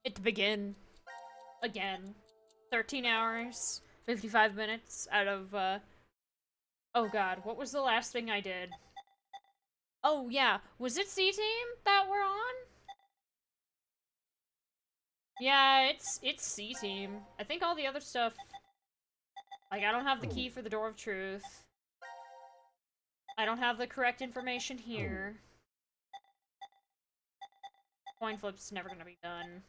it to begin. Again. 13 hours, 55 minutes out of, oh god, what was the last thing I did? Oh yeah, was it C-Team that we're on? Yeah, it's C-Team. I think all the other stuff, like, I don't have the key for the Door of Truth. I don't have the correct information here. Coin flip's never gonna be done.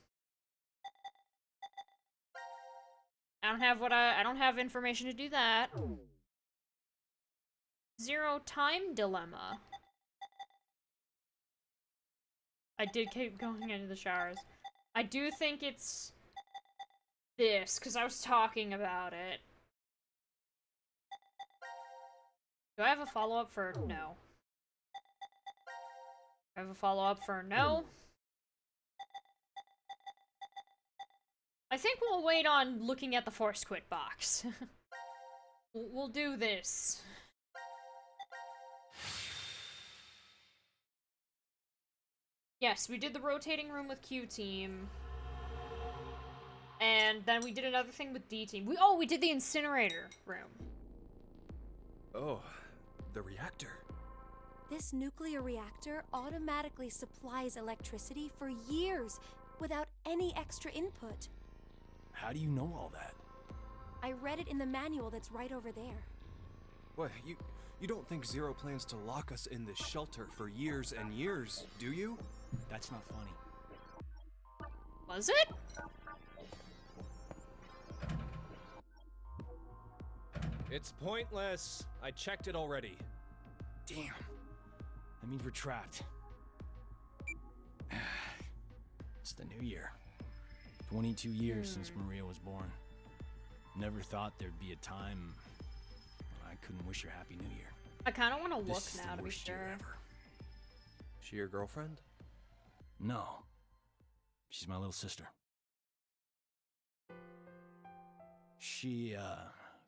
I don't have information to do that. Zero time dilemma. I did keep going into the showers. I do think it's this, because I was talking about it. Do I have a follow-up for no? I have a follow-up for no? I think we'll wait on looking at the Force Quit box. We'll do this. Yes, we did the rotating room with Q Team. And then we did another thing with D Team. We did the incinerator room. Oh, the reactor. This nuclear reactor automatically supplies electricity for years without any extra input. How do you know all that? I read it in the manual that's right over there. What, you don't think Zero plans to lock us in this shelter for years and years, do you? That's not funny. Was it? It's pointless. I checked it already. Damn. That means we're trapped. It's the new year. 22 years since Maria was born. Never thought there'd be a time when I couldn't wish her Happy New Year. I kind of want to look This is now the to be worst year sure. ever. She your girlfriend? No. She's my little sister. She,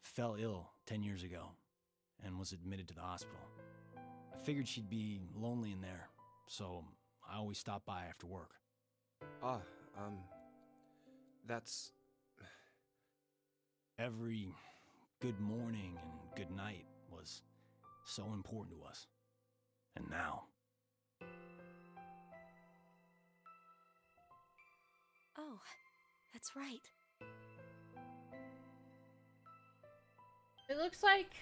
fell ill 10 years ago and was admitted to the hospital. I figured she'd be lonely in there, so I always stop by after work. Ah, that's... Every good morning and good night was so important to us. And now... Oh, that's right. It looks like...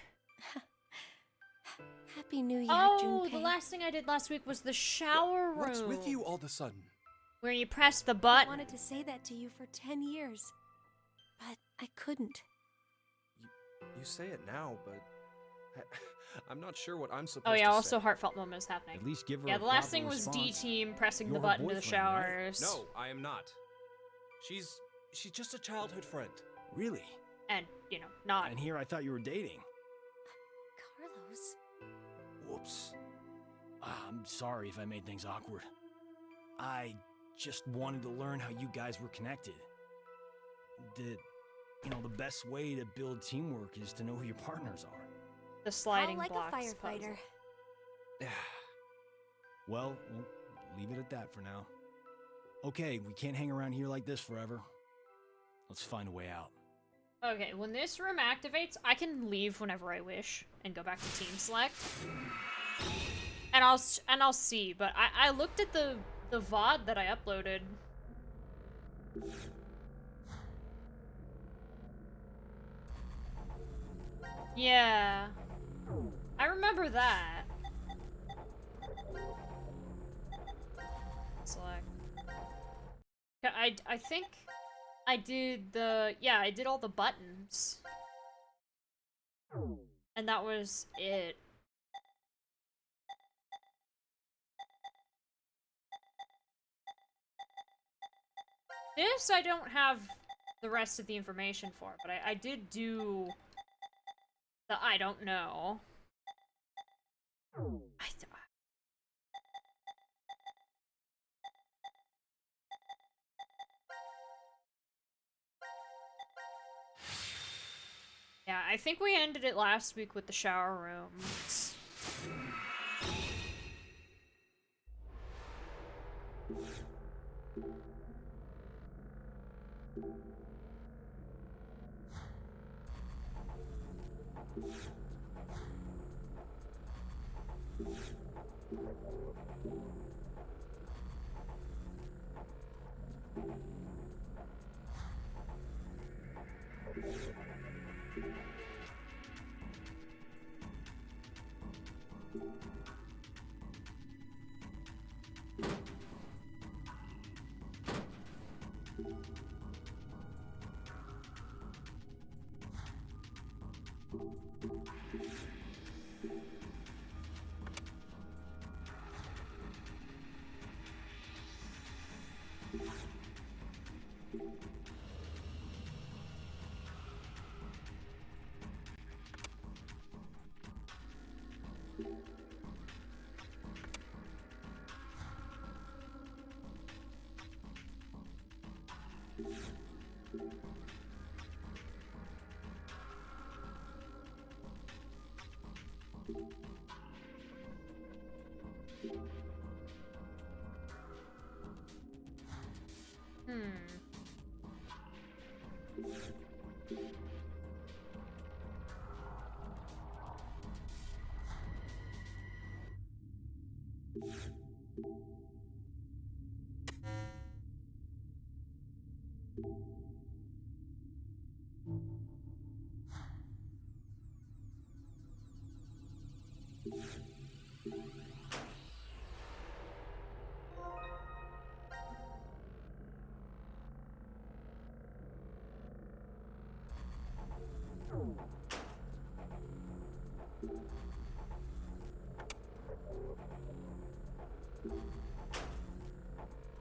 Happy New Year, Oh, Junpei. the last thing I did last week was the shower room. What's with you all of a sudden? Where you press the I button. wanted to say that to you for 10 years, but I couldn't. You say it now, but... I'm not sure what I'm supposed Oh to yeah, say. also heartfelt moment is happening. At least give her Yeah, a the last proper thing was response. D-Team pressing You're the her button to the boyfriend, right? showers. No, I am not. She's just a childhood friend. Really? And, you know, not. And here I thought you were dating. Carlos? Whoops. I'm sorry if I made things awkward. I just wanted to learn how you guys were connected. The best way to build teamwork is to know who your partners are. The sliding How like blocks a firefighter. puzzle. Well, we'll leave it at that for now. Okay, we can't hang around here like this forever. Let's find a way out. Okay, when this room activates, I can leave whenever I wish and go back to team select. And I'll see, but I looked at the VOD that I uploaded. Yeah. I remember that. Select. I think I did I did all the buttons. And that was it. This I don't have the rest of the information for, but I did do the I don't know. Yeah, I think we ended it last week with the shower rooms.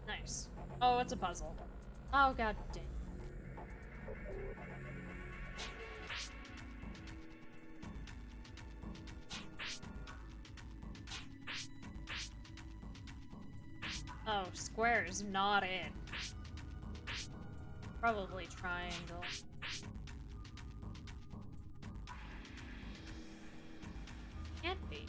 Nice. Oh, it's a puzzle. Oh, god dang. Oh, square is not it. Probably triangle. Can't be.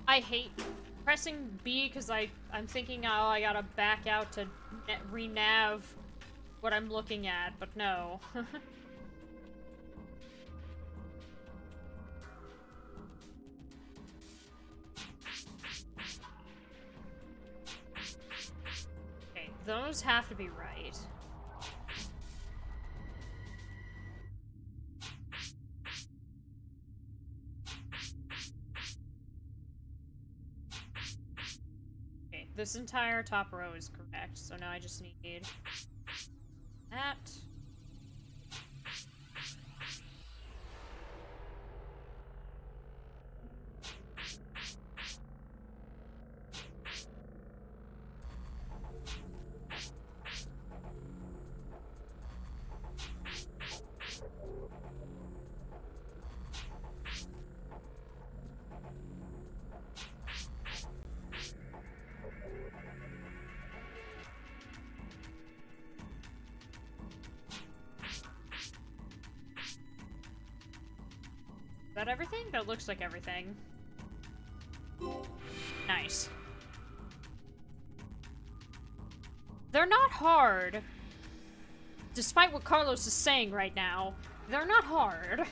I hate pressing B because I'm thinking, oh, I gotta back out to re-nav what I'm looking at, but no. Okay, those have to be right. Okay, this entire top row is correct, so now I just need that. Is that everything? That looks like everything. Nice. They're not hard. Despite what Carlos is saying right now, they're not hard.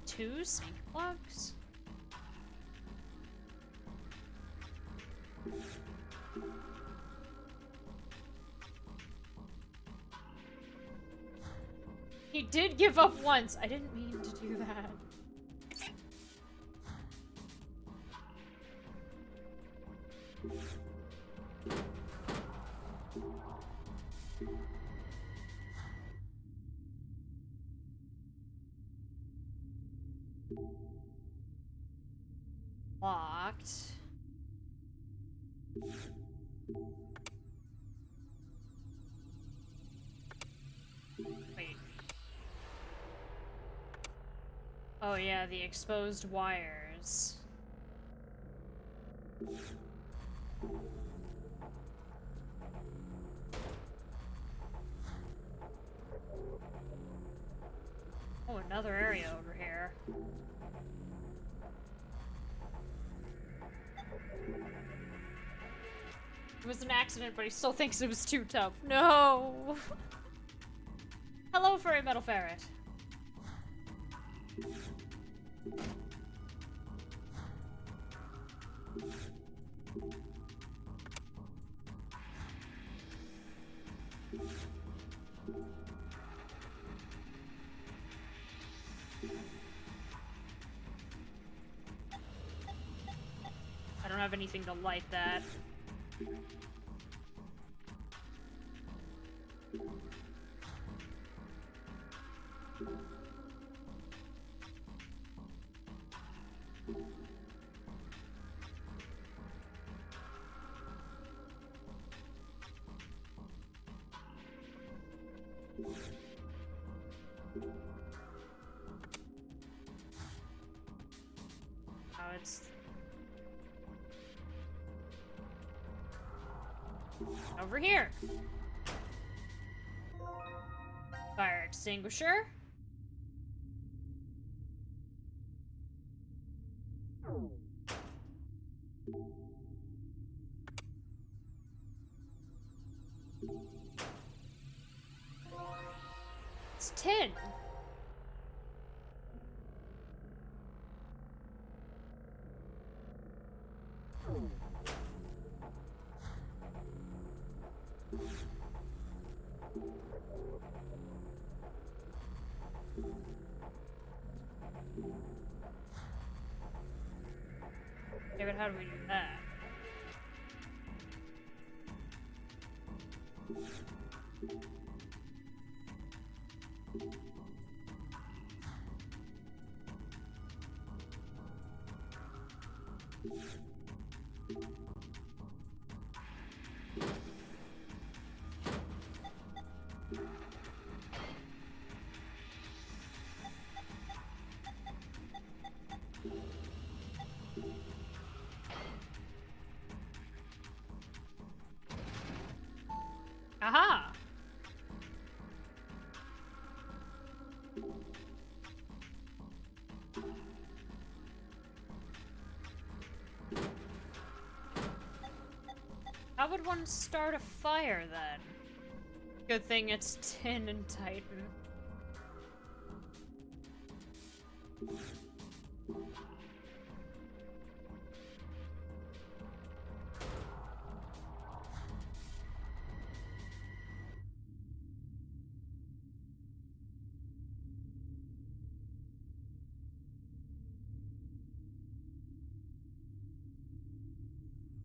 Two sink plugs? He did give up once. I didn't mean to do that. Locked. Wait. Oh yeah, the exposed wires. Oh, another area over here. It was an accident, but he still thinks it was too tough. No! Hello, furry metal ferret. I don't have anything to light that. Oh, it's over here. Fire extinguisher. It's tin. Yeah, but how do we do that? Aha! How would one start a fire then? Good thing it's tin and Titan.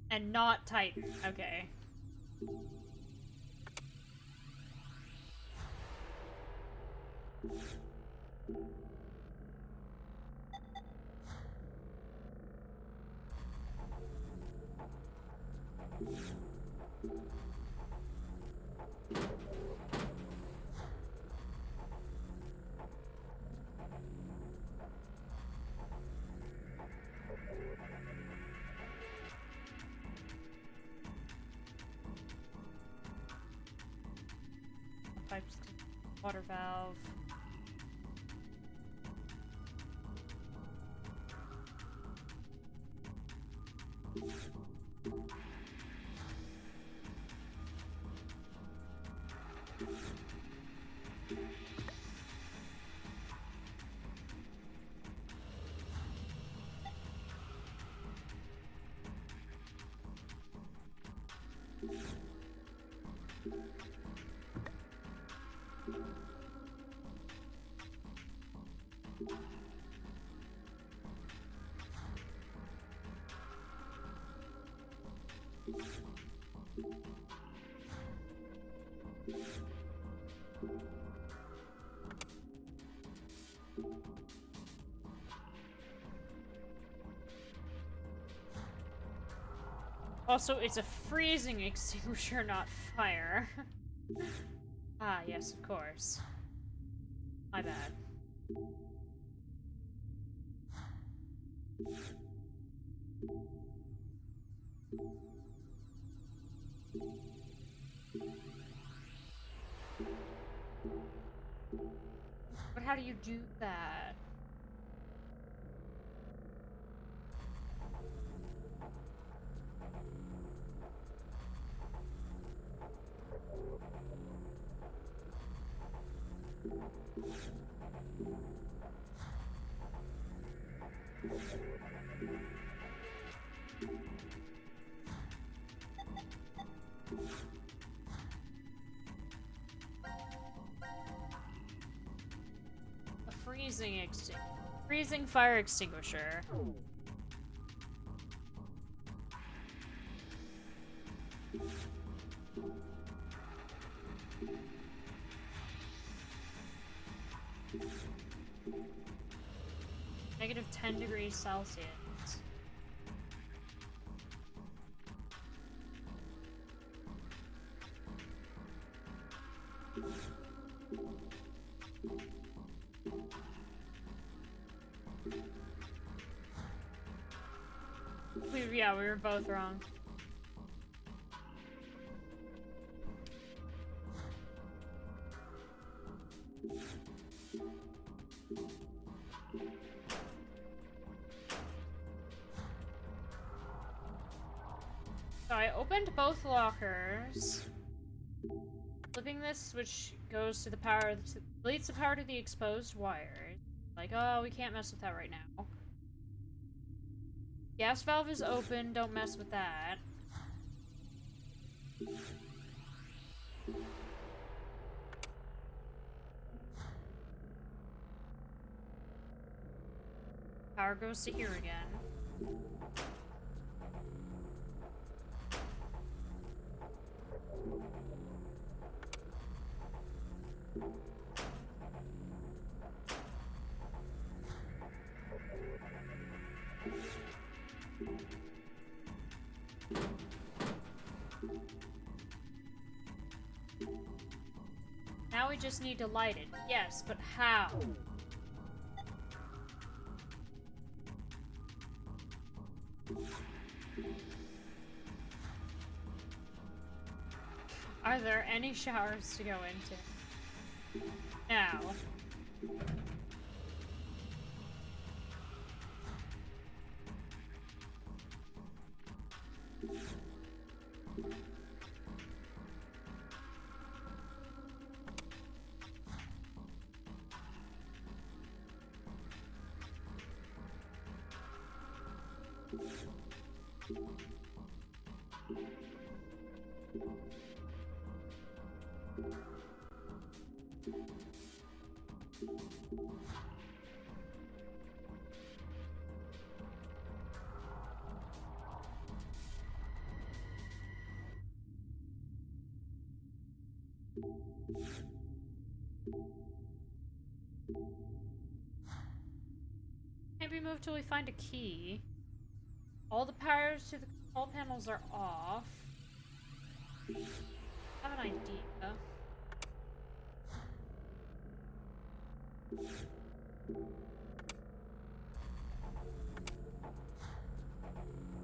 And not Titan. Okay. Pipes, water valve. Also, it's a freezing extinguisher, not fire. Ah, yes, of course. My bad. But how do you do that? A freezing fire extinguisher. -10 degrees Celsius. Yeah, we were both wrong. So I opened both lockers. Flipping this switch goes to the power, leads the power to the exposed wires. Like, oh, we can't mess with that right now. Gas valve is open, don't mess with that. Power goes to here again. Now we just need to light it. Yes, but how? Are there any showers to go into? Now. Can't be moved till we find a key. All the powers to the control panels are off. I have an idea.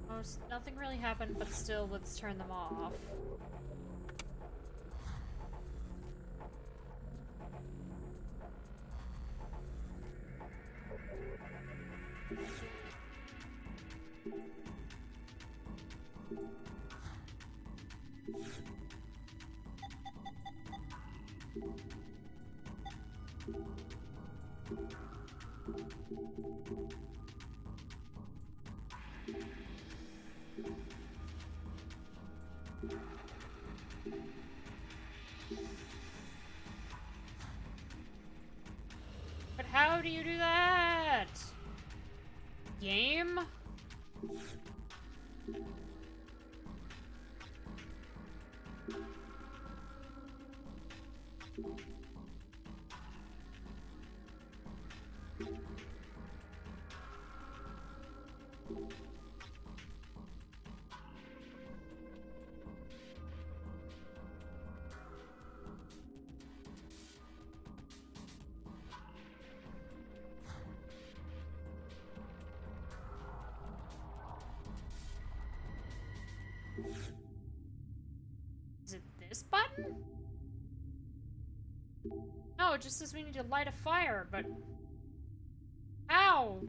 Oh, nothing really happened, but still, let's turn them off. But how do you do that? Game? No, it just says we need to light a fire, but... How?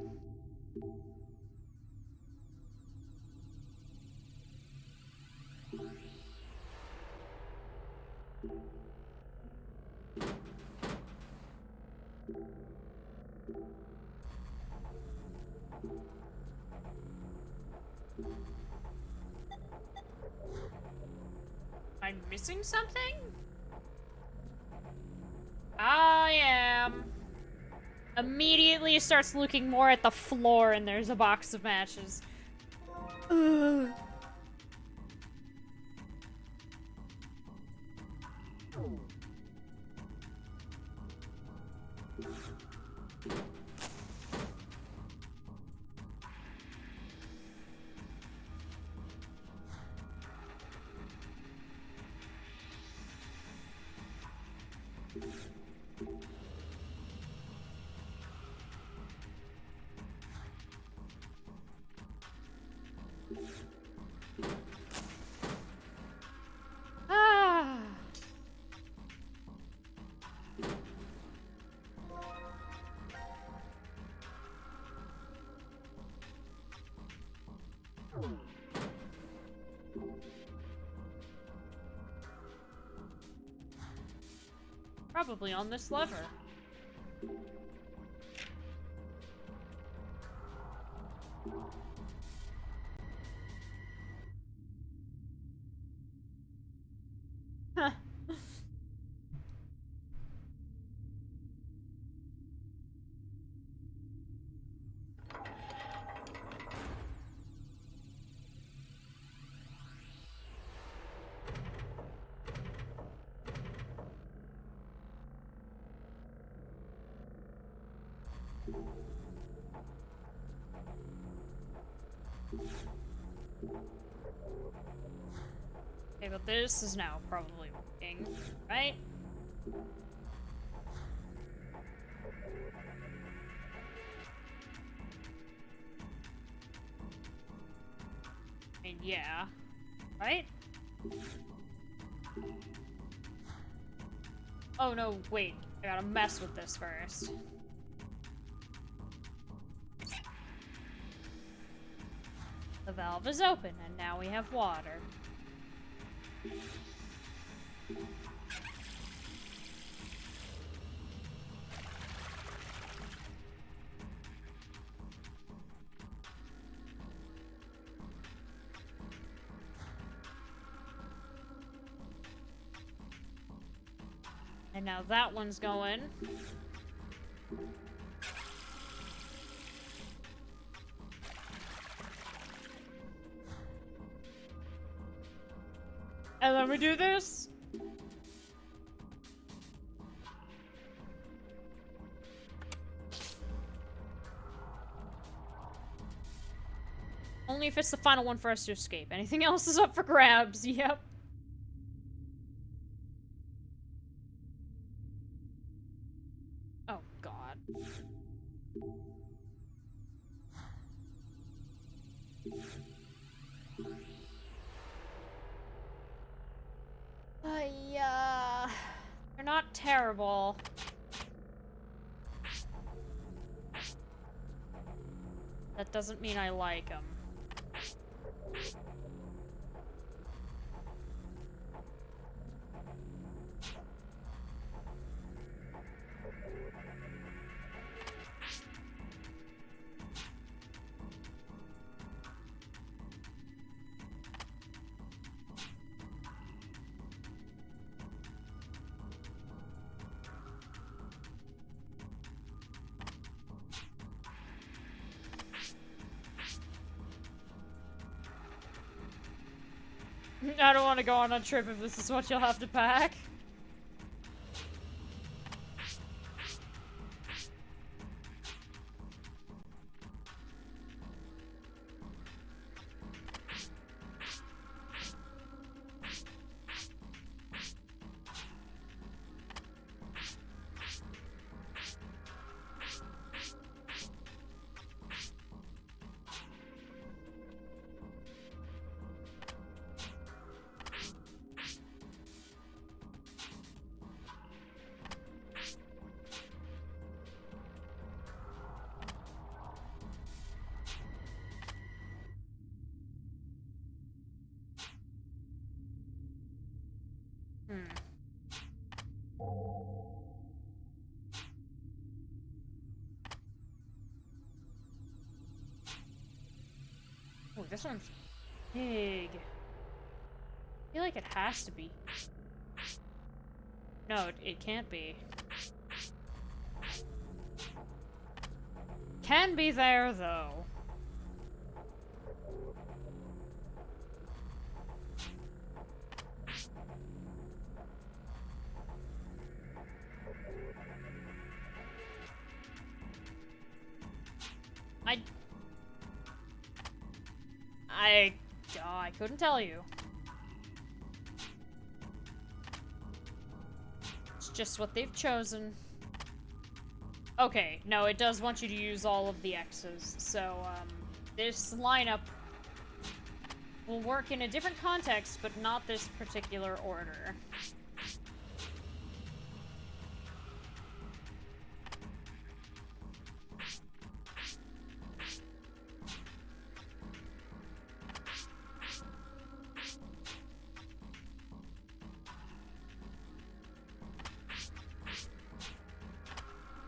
Am I missing something? I am. Immediately starts looking more at the floor and there's a box of matches. Ugh. Ah. Probably on this lever. Huh. Okay, but this is now probably working, right? I mean, yeah. Right? Oh no, wait. I gotta mess with this first. The valve is open, and now we have water. And now that one's going. And then we do this. Only if it's the final one for us to escape. Anything else is up for grabs. Yep. Oh, God. Yeah. They're not terrible. That doesn't mean I like them. I don't want to go on a trip if this is what you'll have to pack. this one's big. I feel like it has to be. No, it can't be. Can be there, though. I couldn't tell you. It's just what they've chosen. Okay, no, it does want you to use all of the X's, so, this lineup will work in a different context, but not this particular order.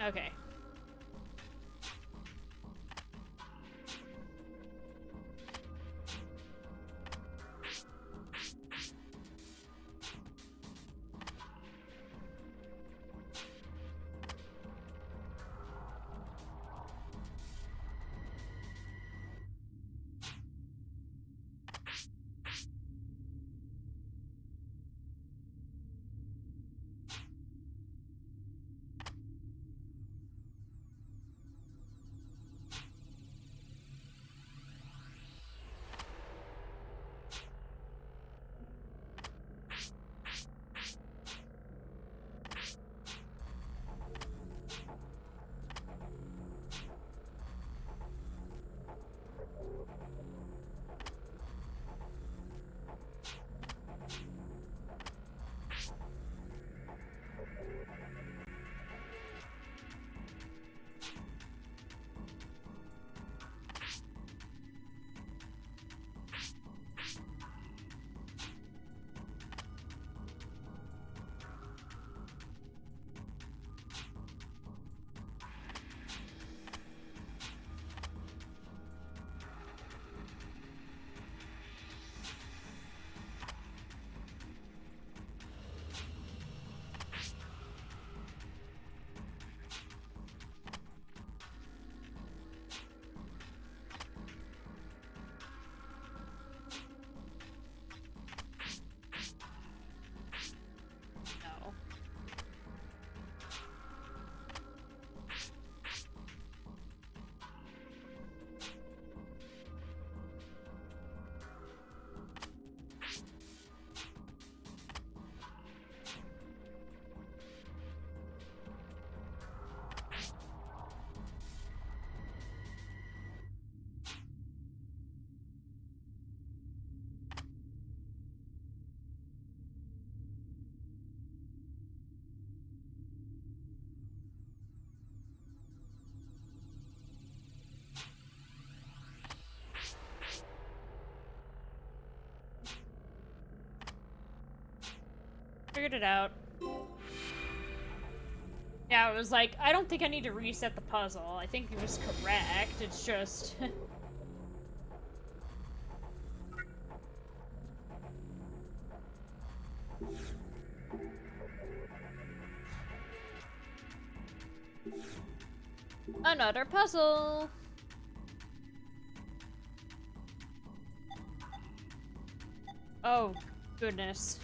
Okay. No. Figured it out. Yeah, it was like, I don't think I need to reset the puzzle. I think it was correct. It's just... Another puzzle! Oh, goodness.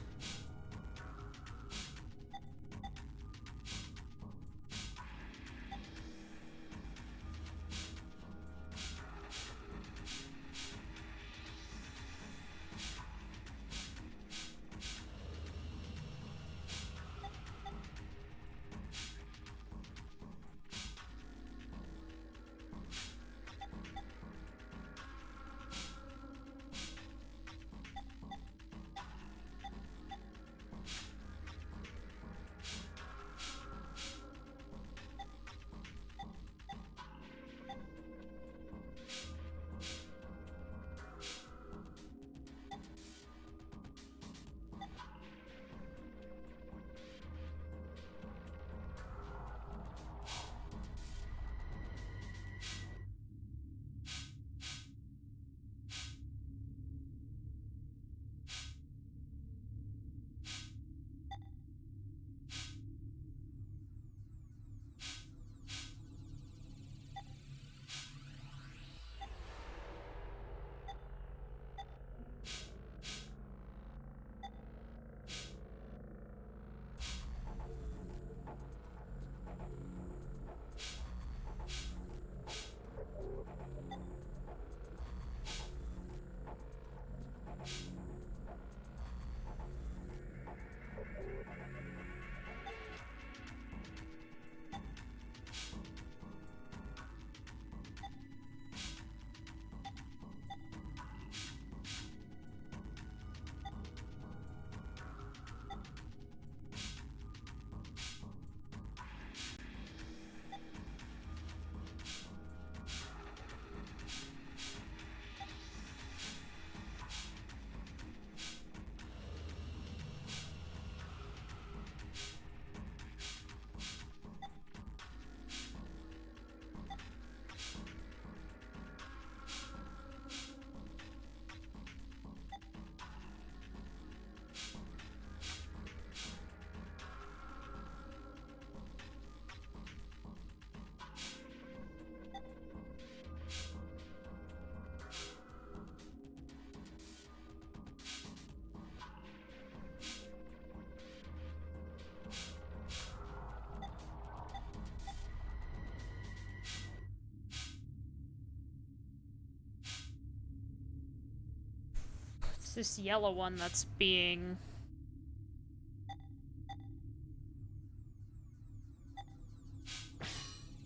It's this yellow one that's being...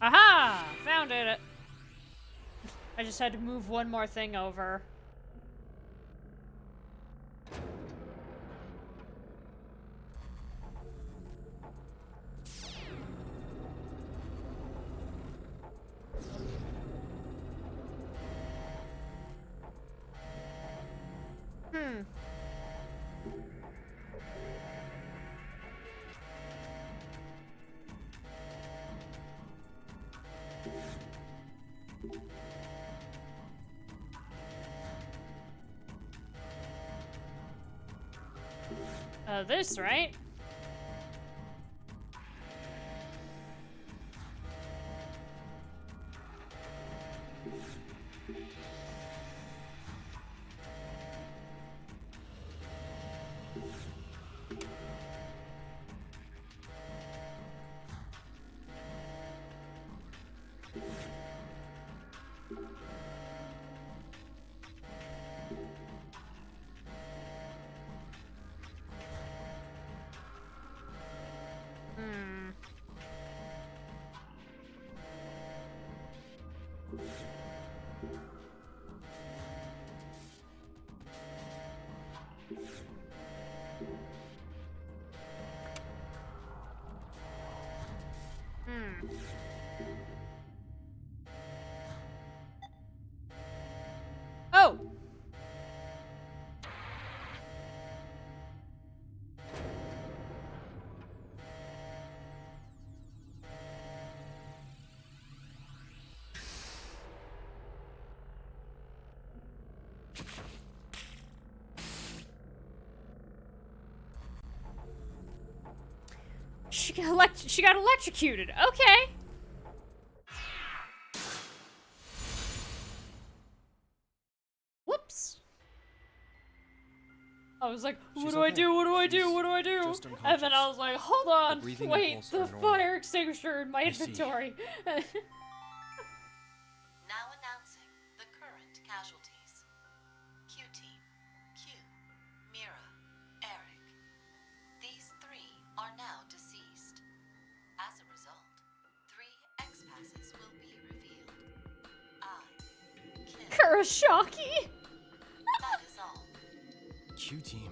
Aha! Found it! I just had to move one more thing over. This, right? Oh! She got electrocuted. Okay. Whoops. I was like, what do I do? What do I do? What do I do? And then I was like, hold on. Wait, the fire extinguisher in my inventory. Now announcing the current casualties. Q-Team, Q, Mira, Eric. These 3 are now deceased. As a result, 3 X-passes will be revealed. I, Kim. Kurosaki? That is all. Q-Team.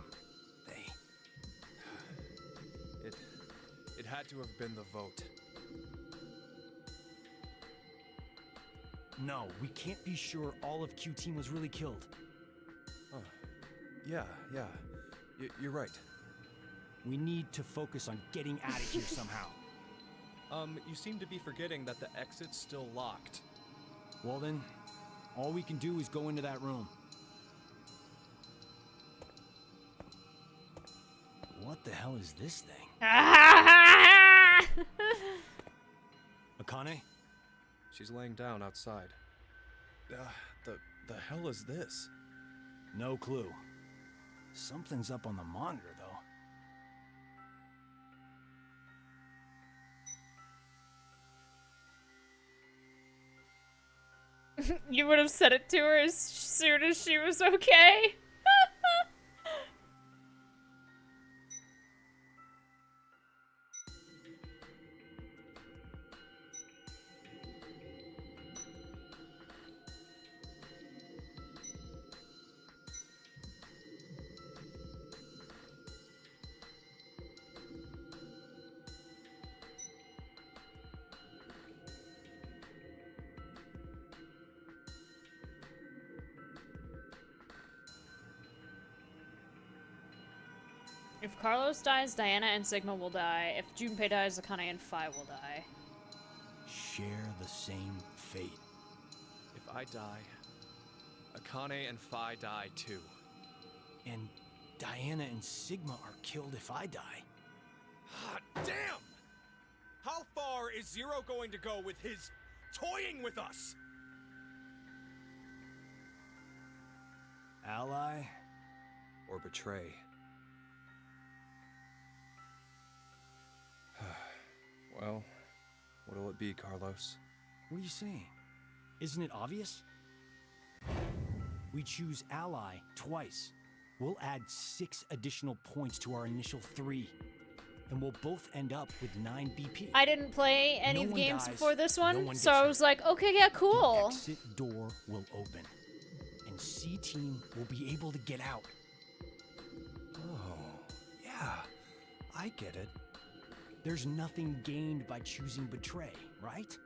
It had to have been the vote. No, we can't be sure all of Q-Team was really killed. Oh, yeah. You're right. We need to focus on getting out of here somehow. You seem to be forgetting that the exit's still locked. Well then, all we can do is go into that room. What the hell is this thing? Akane? She's laying down outside. The hell is this? No clue. Something's up on the monitor, though. You would have said it to her as soon as she was okay. If Carlos dies, Diana and Sigma will die. If Junpei dies, Akane and Phi will die. Share the same fate. If I die, Akane and Phi die too. And Diana and Sigma are killed if I die. Hot damn! How far is Zero going to go with his toying with us? Ally? Or betray? Well, what'll it be, Carlos? What are you saying? Isn't it obvious? We choose Ally twice. we'll add 6 additional points to our initial 3. And we'll both end up with 9 BP. I didn't play any No of the one games dies, before this no one, one so gets I hurt. was like, okay, yeah, The cool. exit door will open, and C Team will be able to get out. Oh, yeah. I get it. There's nothing gained by choosing betray, right?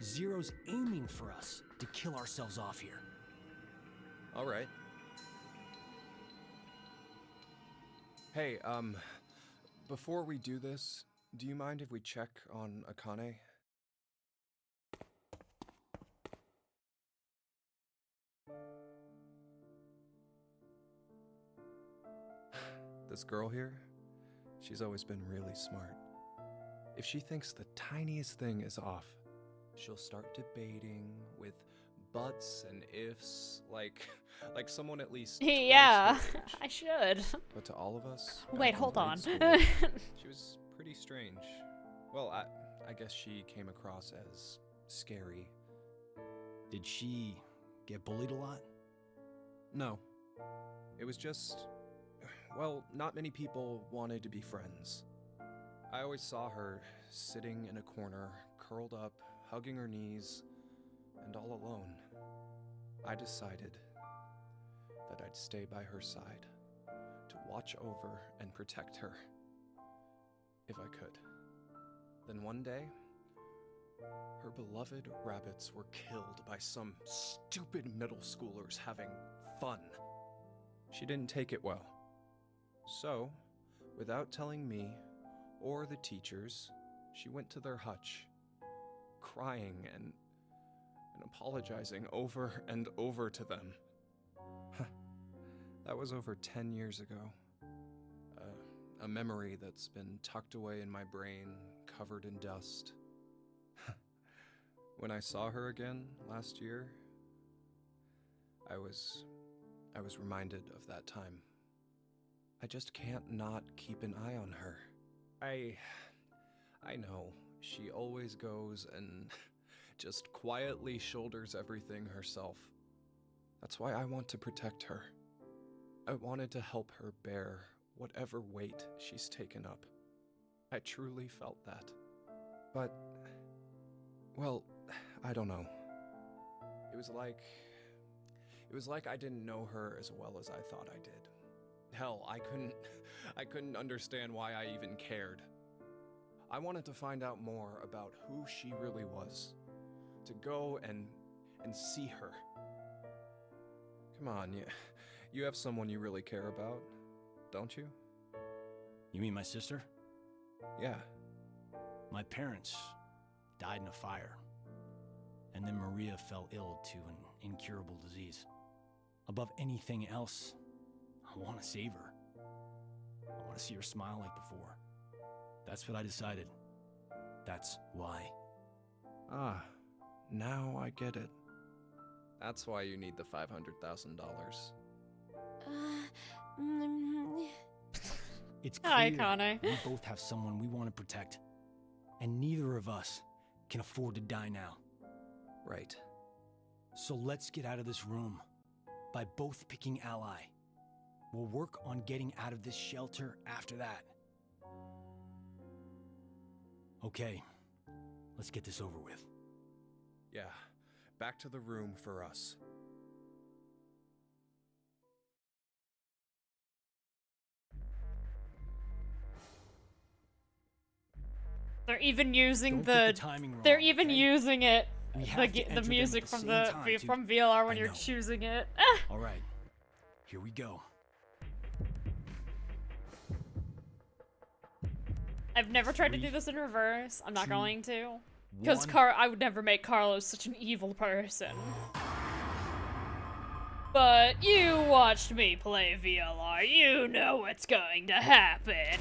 Zero's aiming for us to kill ourselves off here. All right. Hey, before we do this, do you mind if we check on Akane? This girl here, she's always been really smart. If she thinks the tiniest thing is off, she'll start debating with buts and ifs, like someone at least twice Yeah, her age. I should. But to all of us, back Wait, in hold grade on. school, she was pretty strange. Well, I guess she came across as scary. Did she get bullied a lot? No. It was just, well, not many people wanted to be friends. I always saw her sitting in a corner, curled up, hugging her knees, and all alone. I decided that I'd stay by her side to watch over and protect her, if I could. Then one day, her beloved rabbits were killed by some stupid middle schoolers having fun. She didn't take it well. So, without telling me or the teachers, she went to their hutch, crying and apologizing over and over to them. That was over 10 years ago. A memory that's been tucked away in my brain, covered in dust. When I saw her again last year, I was reminded of that time. I just can't not keep an eye on her. I know, she always goes and just quietly shoulders everything herself. That's why I want to protect her. I wanted to help her bear whatever weight she's taken up. I truly felt that. But, well, I don't know. It was like I didn't know her as well as I thought I did. Hell, I couldn't understand why I even cared. I wanted to find out more about who she really was. To go and see her. Come on, you have someone you really care about, don't you? You mean my sister? Yeah. My parents died in a fire. And then Maria fell ill to an incurable disease. Above anything else, I want to save her. I want to see her smile like before. That's what I decided. That's why. Ah, now I get it. That's why you need the $500,000. It's Hi, clear Connie. we both have someone we want to protect. And neither of us can afford to die now. Right. So let's get out of this room by both picking ally. We'll work on getting out of this shelter after that. Okay, let's get this over with. Yeah, back to the room for us. They're even using Don't get the timing wrong, They're even okay? using it. We have to enter The them music at the from same time to- from VLR when I you're know. choosing it. All right, here we go. I've never tried to do 3, this in reverse. I'm not 2, going to. Because 1. I would never make Carlos such an evil person. But you watched me play VLR. You know what's going to happen.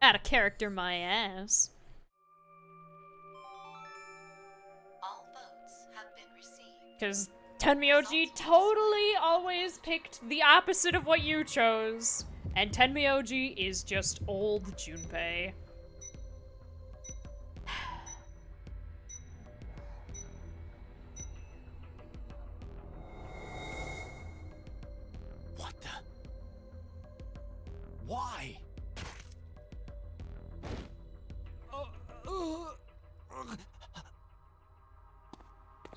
Out of character, my ass. All votes have been received. Because Tenmyoji totally always picked the opposite of what you chose. And Tenmyoji is just old Junpei.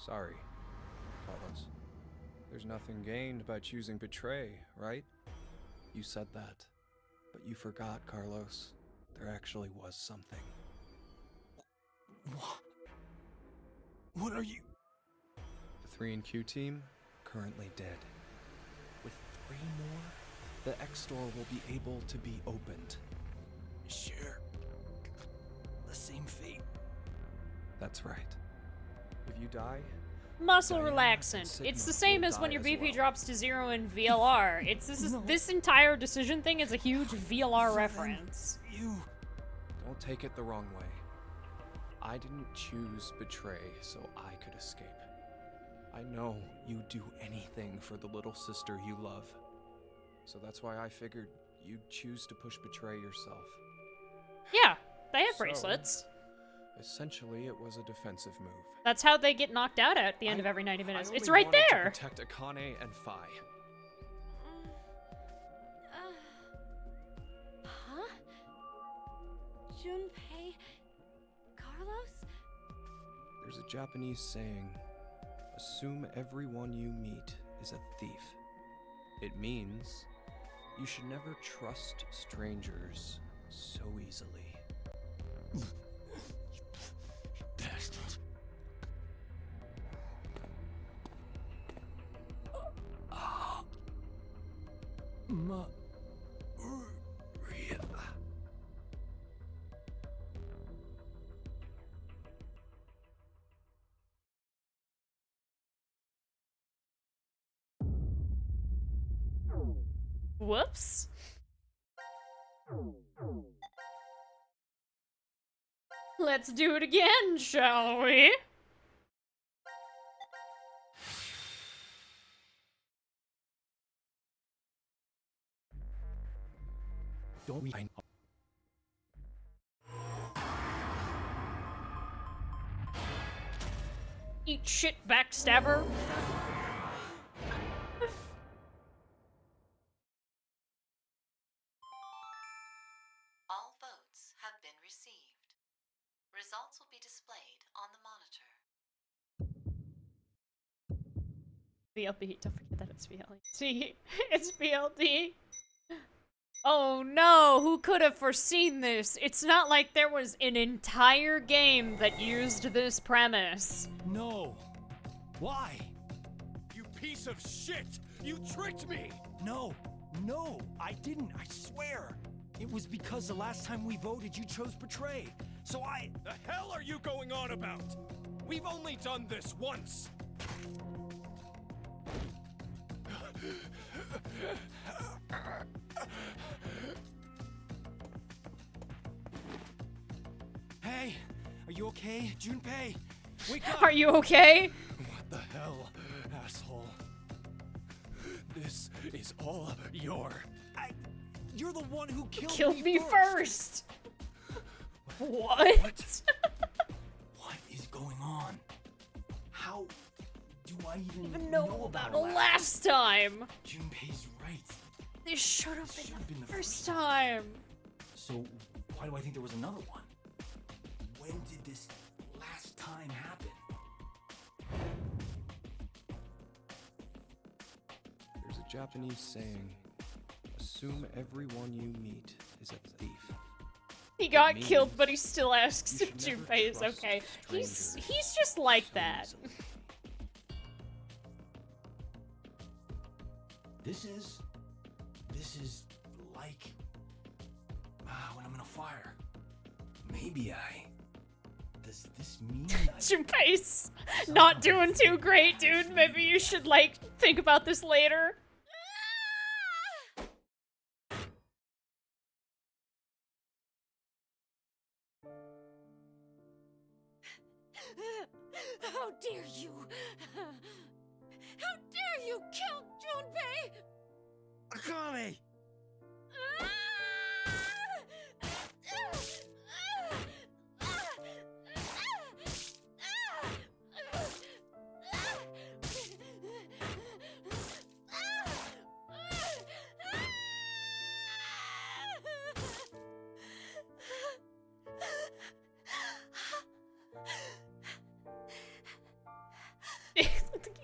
Sorry, Carlos. There's nothing gained by choosing betray, right? You said that, but you forgot, Carlos. There actually was something. What are you? The 3&Q team, currently dead. With 3 more, the X-Store will be able to be opened. Share the same fate. That's right. If you die, Muscle Diana relaxant. and Sigma It's the same will as when die your as BP well. drops to 0 in VLR. This entire decision thing is a huge VLR reference. You. Don't take it the wrong way. I didn't choose betray so I could escape. I know you'd do anything for the little sister you love. So that's why I figured you'd choose to push betray yourself. Yeah, they have So- bracelets. Essentially, it was a defensive move. That's how they get knocked out at the end of every 90 I minutes. only It's right wanted to there! protect Akane and Phi. Huh? Junpei? Carlos? There's a Japanese saying, assume everyone you meet is a thief. It means you should never trust strangers so easily. Bastard. Maria. Whoops. Let's do it again, shall we? Don't we? Eat shit, backstabber. All votes have been received. Results will be displayed on the monitor. BLB, don't forget that it's BLT. It's BLT. Oh no, who could have foreseen this? It's not like there was an entire game that used this premise. No. Why? You piece of shit! You tricked me! No, I didn't, I swear. It was because the last time we voted, you chose betray. So The hell are you going on about? We've only done this once! Hey, are you okay? Junpei, wake up! Are you okay? What the hell, asshole? This is all You're the one who Killed me first. What? What is going on? How do I even know about the it last time. Junpei's right. This should have Should've been the first time. So, why do I think there was another one? When did this last time happen? There's a Japanese saying, assume everyone you meet is a thief. He got means killed, but he still asks you if should never Junpei is trust okay. He's strangers just like so that. easily. This is like when I'm in a fire. Maybe does this mean Junpei's not doing too great, dude. Maybe you should, like, think about this later. How dare you! How dare you kill Junpei! Akane!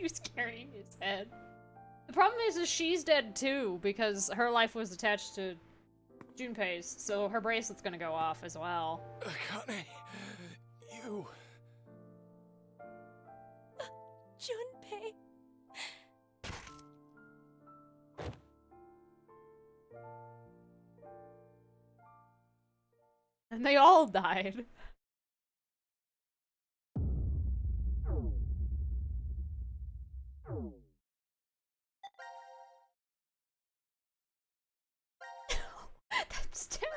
He was carrying his head. The problem is she's dead too, because her life was attached to Junpei's, so her bracelet's gonna go off as well. Akane, you... Junpei. And they all died. That's terrible.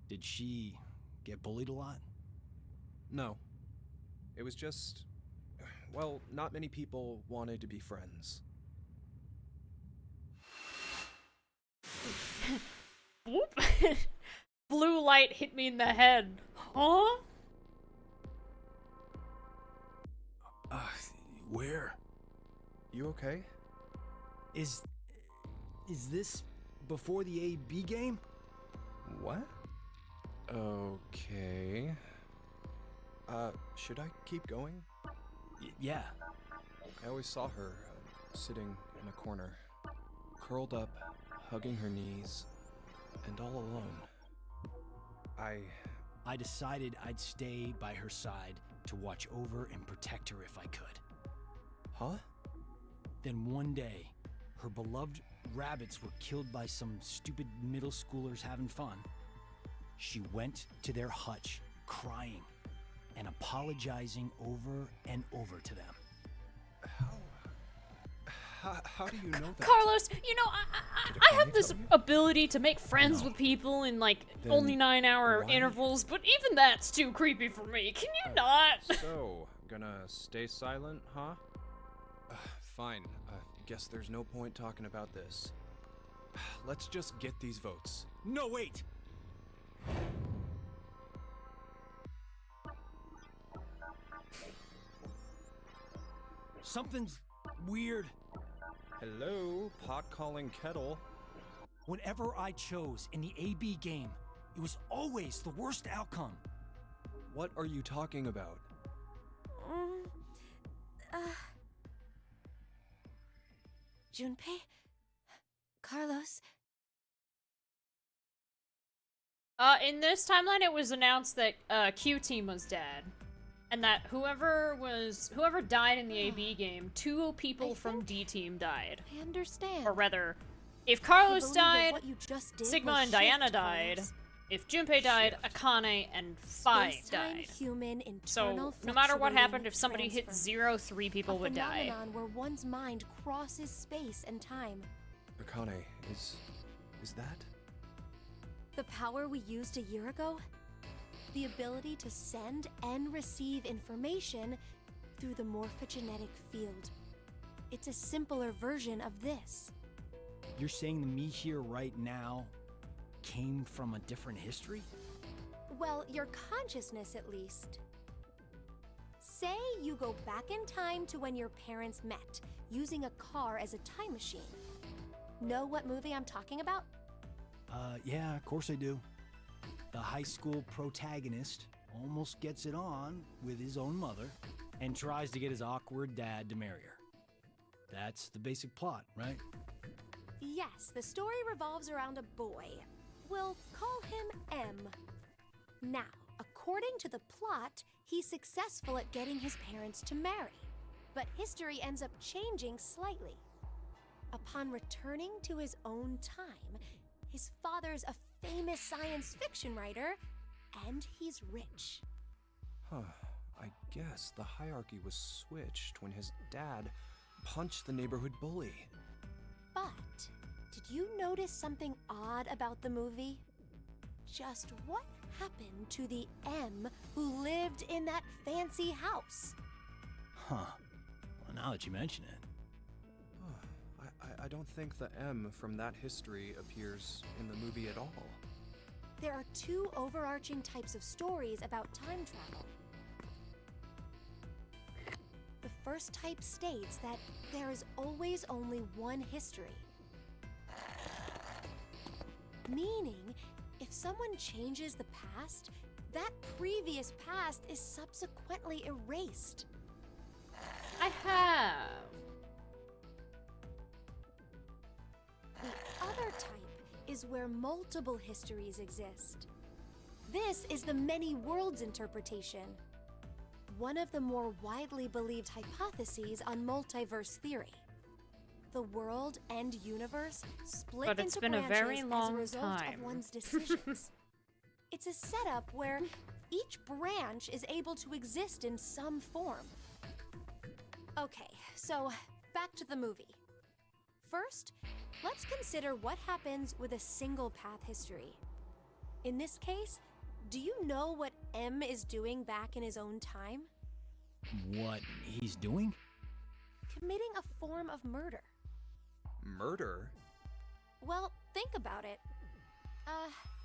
Did she get bullied a lot? No. It was just. Well, not many people wanted to be friends. Whoop. Blue light hit me in the head. Huh? Where? You okay? Is this before the AB game? What? Okay. Should I keep going? Yeah. I always saw her sitting in a corner, curled up, hugging her knees, and all alone. I decided I'd stay by her side to watch over and protect her if I could. Huh? Then one day, her beloved rabbits were killed by some stupid middle schoolers having fun. She went to their hutch, crying and apologizing over and over to them. How do you know that? Carlos, you know, I have this tell you? ability to make friends No. with people in like Then only 9-hour why- intervals, but even that's too creepy for me. Can you not? So, gonna stay silent, huh? Fine. Guess there's no point talking about this. Let's just get these votes. No, wait! Something's weird. Hello, pot calling kettle. Whenever I chose in the AB game, it was always the worst outcome. What are you talking about? Junpei? Carlos? In this timeline, it was announced that Q Team was dead, and that whoever died in the AB game, 2 people I from think- D Team died, I understand. or rather, if I Carlos believe that died, what you just did Sigma was and Diana shift, died. Carlos. If Junpei died, Shift. Akane and 5 Space-time, died. human, internal, So no matter what fluctuating happened, if somebody hit transfer. 0, 3 people A would die. phenomenon where one's mind crosses space and time. Akane, is that? The power we used a year ago? The ability to send and receive information through the morphogenetic field. It's a simpler version of this. You're saying the me here right now came from a different history? Well, your consciousness at least. Say you go back in time to when your parents met, using a car as a time machine. Know what movie I'm talking about? Yeah, of course I do. The high school protagonist almost gets it on with his own mother and tries to get his awkward dad to marry her. That's the basic plot, right? Yes, the story revolves around a boy. We'll call him M. Now, according to the plot, he's successful at getting his parents to marry. But history ends up changing slightly. Upon returning to his own time, his father's a famous science fiction writer, and he's rich. Huh. I guess the hierarchy was switched when his dad punched the neighborhood bully. But did you notice something odd about the movie? Just what happened to the M who lived in that fancy house? Huh. Well, now that you mention it. I don't think the M from that history appears in the movie at all. There are 2 overarching types of stories about time travel. The first type states that there is always only one history. Meaning, if someone changes the past, that previous past is subsequently erased. I have. The other type is where multiple histories exist. This is the many worlds interpretation, one of the more widely believed hypotheses on multiverse theory. The world and universe split But it's into been a branches very as a long result time. of one's decisions. It's a setup where each branch is able to exist in some form. Okay, so back to the movie. First, let's consider what happens with a single path history. In this case, do you know what M is doing back in his own time? What he's doing? Committing a form of murder. Murder? Well, think about it.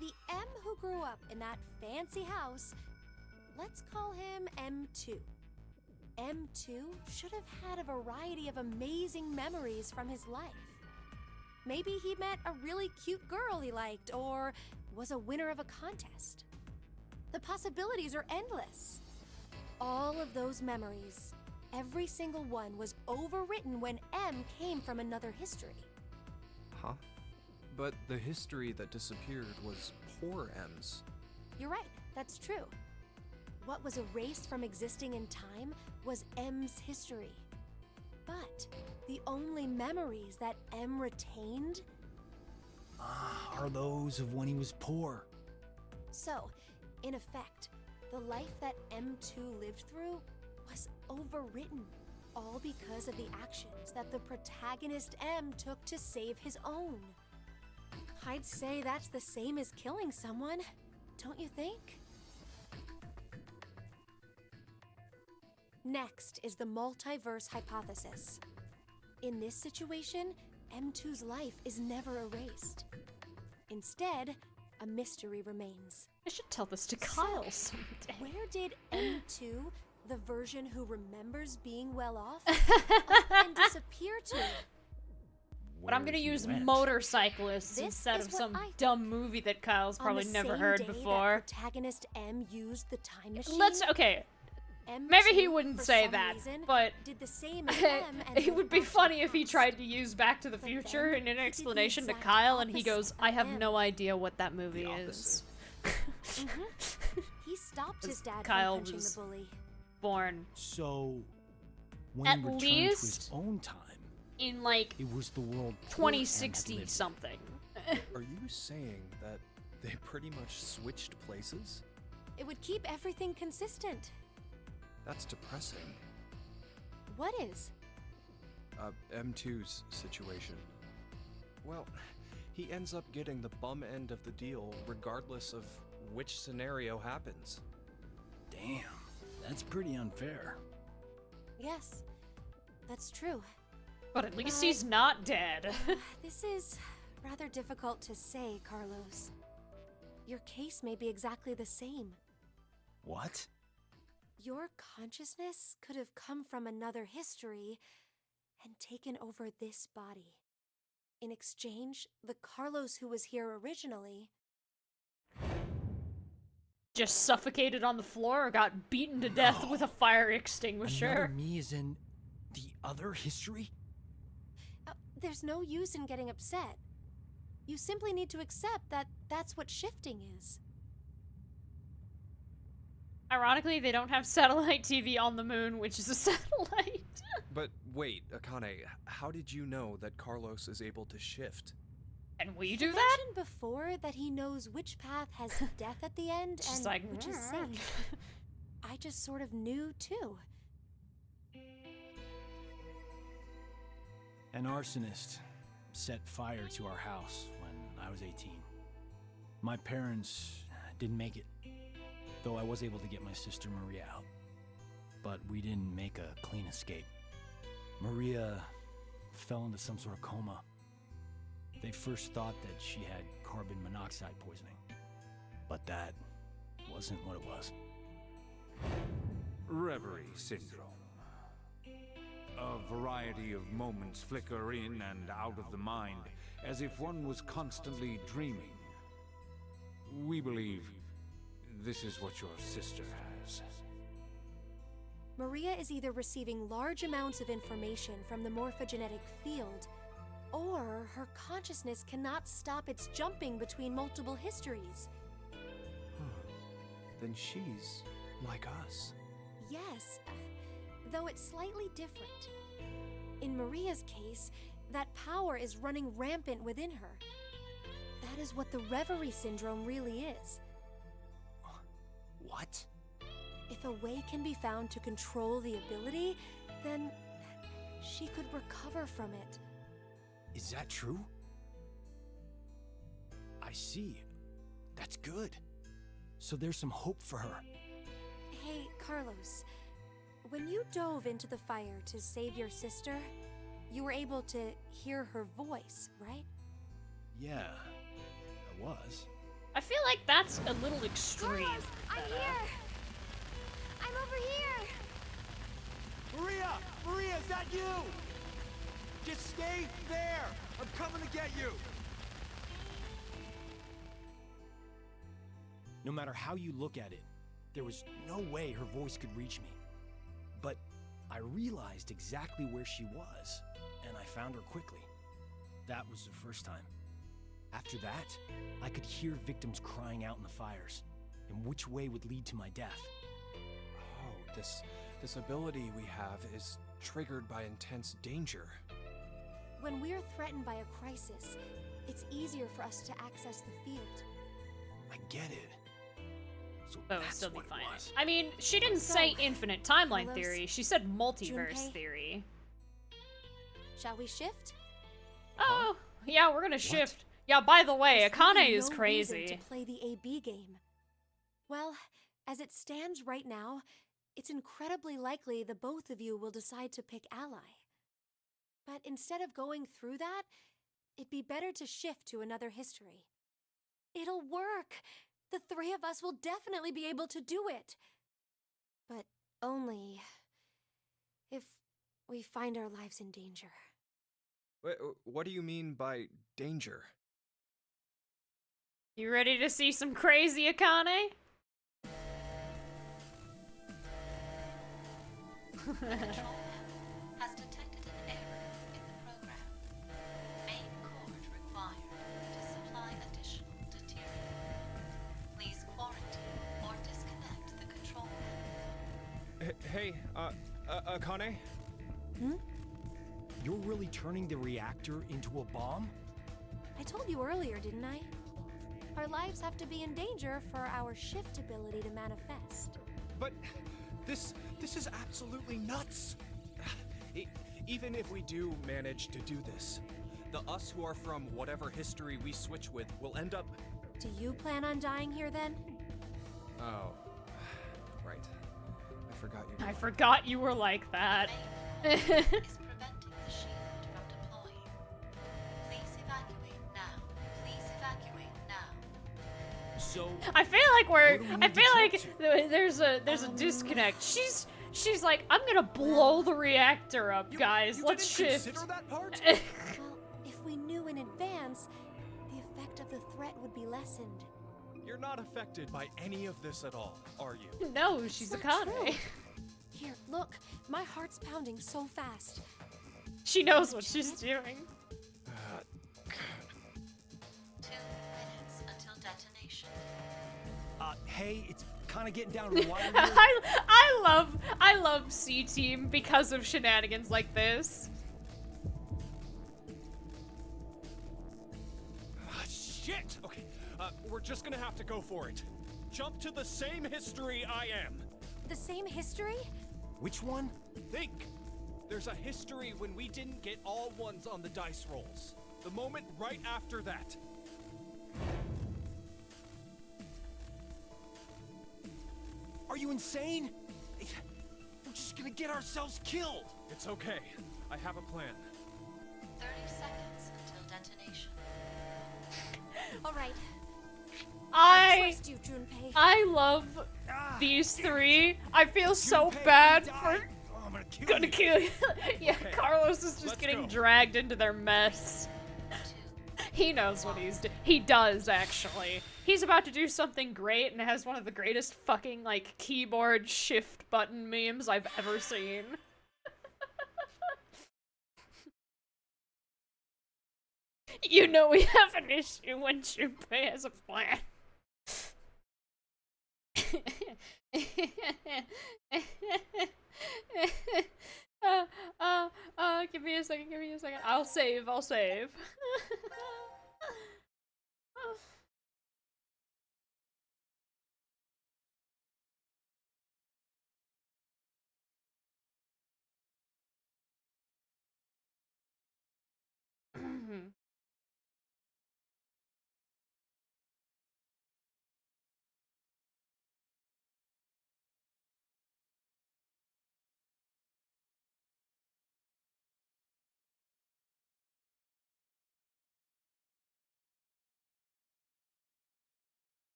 The M who grew up in that fancy house, let's call him M2. M2 should have had a variety of amazing memories from his life. Maybe he met a really cute girl he liked, or was a winner of a contest. The possibilities are endless. All of those memories, every single one was overwritten when M came from another history. Huh? But the history that disappeared was poor M's. You're right, that's true. What was erased from existing in time was M's history. But the only memories that M retained? Are those of when he was poor. So, in effect, the life that M2 lived through was overwritten, all because of the actions that the protagonist M took to save his own. I'd say that's the same as killing someone, don't you think? Next is the multiverse hypothesis. In this situation, M2's life is never erased. Instead, a mystery remains. I should tell this to Kyle someday. Where did M2, the version who remembers being well off, up and disappear to? But I'm Where gonna he use went. motorcyclists This instead is of what some I think. dumb movie that Kyle's probably On the never same heard day before. That protagonist M used the time machine. Okay, M2, maybe he wouldn't for say some that, reason, but did the same as M and it went would be back to funny the if he past. tried to use Back to the But Future then in an he did the explanation to exact Kyle, and he opposite goes, of "I have M." no idea what that movie The is." He stopped his dad Kyle from punching was- the bully. Born So, when At he returned to least- his own time, in like it was the world poor M had 2060 lived in. something. Are you saying that they pretty much switched places? It would keep everything consistent. That's depressing. What is? M2's situation. Well, he ends up getting the bum end of the deal regardless of which scenario happens. Damn, that's pretty unfair. Yes, that's true. But at least he's not dead. This is rather difficult to say, Carlos. Your case may be exactly the same. What? Your consciousness could have come from another history and taken over this body. In exchange, the Carlos who was here originally... Just suffocated on the floor or got beaten to death with a fire Another extinguisher. me is in the other history? There's no use in getting upset. You simply need to accept that that's what shifting is. Ironically, they don't have satellite TV on the moon, which is a satellite. But wait, Akane, how did you know that Carlos is able to shift? And we He do that? mentioned before that he knows which path has death at the end She's and like, which is safe. I just sort of knew too. An arsonist set fire to our house when I was 18. My parents didn't make it, though I was able to get my sister Maria out. But we didn't make a clean escape. Maria fell into some sort of coma. They first thought that she had carbon monoxide poisoning, but that wasn't what it was. Reverie syndrome. A variety of moments flicker in and out of the mind, as if one was constantly dreaming, We believe this is what your sister has. Maria is either receiving large amounts of information from the morphogenetic field, or her consciousness cannot stop its jumping between multiple histories. Then she's like us. Yes, though it's slightly different. In Maria's case, that power is running rampant within her. That is what the Reverie Syndrome really is. What? If a way can be found to control the ability, then she could recover from it. Is that true? I see. That's good. So there's some hope for her. Hey, Carlos. When you dove into the fire to save your sister, you were able to hear her voice, right? Yeah, I was. I feel like that's a little extreme. Carlos, I'm here! I'm over here! Maria! Maria, is that you? Just stay there! I'm coming to get you! No matter how you look at it, there was no way her voice could reach me. But I realized exactly where she was, and I found her quickly. That was the first time. After that, I could hear victims crying out in the fires, and which way would lead to my death. Oh, this ability we have is triggered by intense danger. When we're threatened by a crisis, it's easier for us to access the field. I get it. So But it would that's still be what fine. it was. I mean, she didn't So, say infinite timeline Carlos, theory. She said multiverse Junpei? theory. Shall we shift? Oh, yeah, we're gonna shift. Yeah, by the way, There's really Akane is no crazy. reason to play the AB game. Well, as it stands right now, it's incredibly likely the both of you will decide to pick ally. But instead of going through that, it'd be better to shift to another history. It'll work! The three of us will definitely be able to do it! But only if we find our lives in danger. Wait, what do you mean by danger? You ready to see some crazy Akane? Control panel has detected an error in the program. Main cord required to supply additional deuterium. Please quarantine or disconnect the control panel. Hey, Akane? Hmm? You're really turning the reactor into a bomb? I told you earlier, didn't I? Our lives have to be in danger for our shift ability to manifest. But this is absolutely nuts. Even if we do manage to do this, the us who are from whatever history we switch with will end up... Do you plan on dying here then? Oh, right. I forgot you. I forgot you were like that. Main is preventing the shield from deploying. Please evacuate now. Please evacuate now. So, I feel like we're. What do we I need to feel jump like to? there's a disconnect. She's like, I'm gonna blow the reactor up, guys. You Let's didn't shift. consider that part? Well, if we knew in advance, the effect of the threat would be lessened. You're not affected by any of this at all, are you? No, she's It's not Akane. true. Here, look. My heart's pounding so fast. She knows what she's doing. 2 minutes until detonation. hey, it's kind of getting down to the wire here. I love C Team because of shenanigans like this. Shit! Okay, we're just gonna have to go for it. Jump to the same history I am. The same history? Which one? Think! There's a history when we didn't get all ones on the dice rolls. The moment right after that. Are you insane? We're just gonna get ourselves killed. It's okay. I have a plan. 30 seconds until detonation. All right. I Trust you, Junpei. love these three. I feel so Junpei, bad die. for Oh, I'm gonna kill gonna you. kill you. Yeah, Okay, Carlos is just let's getting go. dragged into their mess. 2, He knows what he's doing. He does, actually. He's about to do something great and has one of the greatest fucking, like, keyboard shift button memes I've ever seen. You know we have an issue when Junpei has a plan. Give me a second, give me a second. I'll save, I'll save.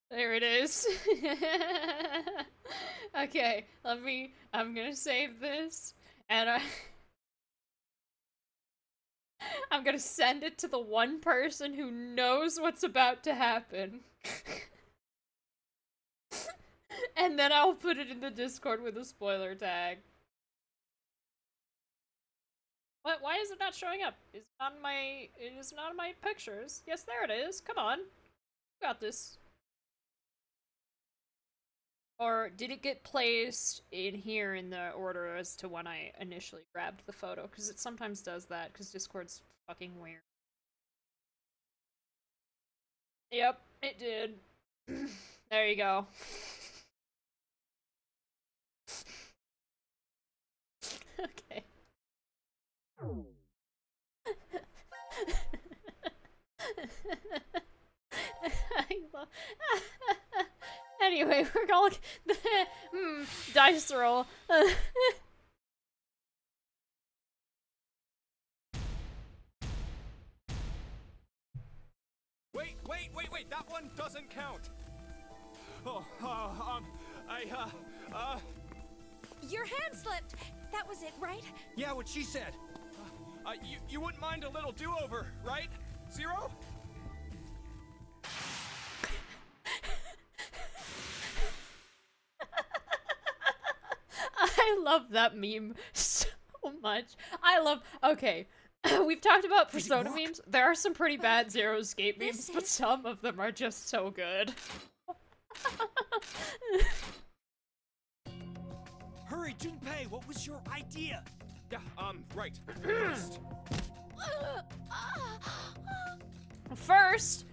There it is. Okay, I'm gonna save this, and I'm gonna send it to the one person who knows what's about to happen. And then I'll put it in the Discord with a spoiler tag. What? Why is it not showing up? It is not in my pictures. Yes, there it is. Come on. Got this. Or did it get placed in here in the order as to when I initially grabbed the photo? Because it sometimes does that, because Discord's fucking weird. Yep, it did. There you go. Okay. Anyway, we're going dice roll. Wait, that one doesn't count. Your hand slipped. That was it, right? Yeah, what she said. You wouldn't mind a little do-over, right? Zero? I love that meme so much. Okay. We've talked about Persona memes. There are some pretty bad Zero Escape memes, but some of them are just so good. Hurry, Junpei, what was your idea? Yeah, right. First. First,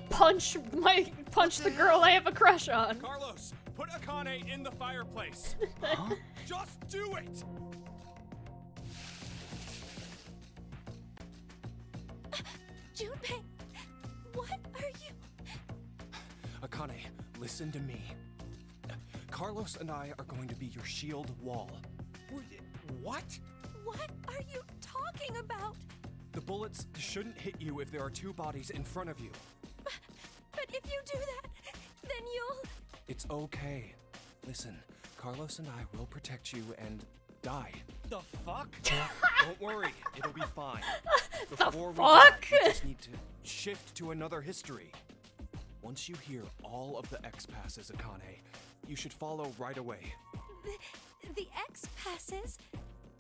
punch the girl I have a crush on. Carlos, put Akane in the fireplace. Huh? Just do it! Junpei, what are you? Akane, listen to me. Carlos and I are going to be your shield wall. What? What are you talking about? The bullets shouldn't hit you if there are two bodies in front of you. But if you do that, then you'll... It's okay. Listen, Carlos and I will protect you and die. The fuck? Don't worry, it'll be fine. The Before we fuck? die, we just need to shift to another history. Once you hear all of the X passes, Akane, you should follow right away. The X passes?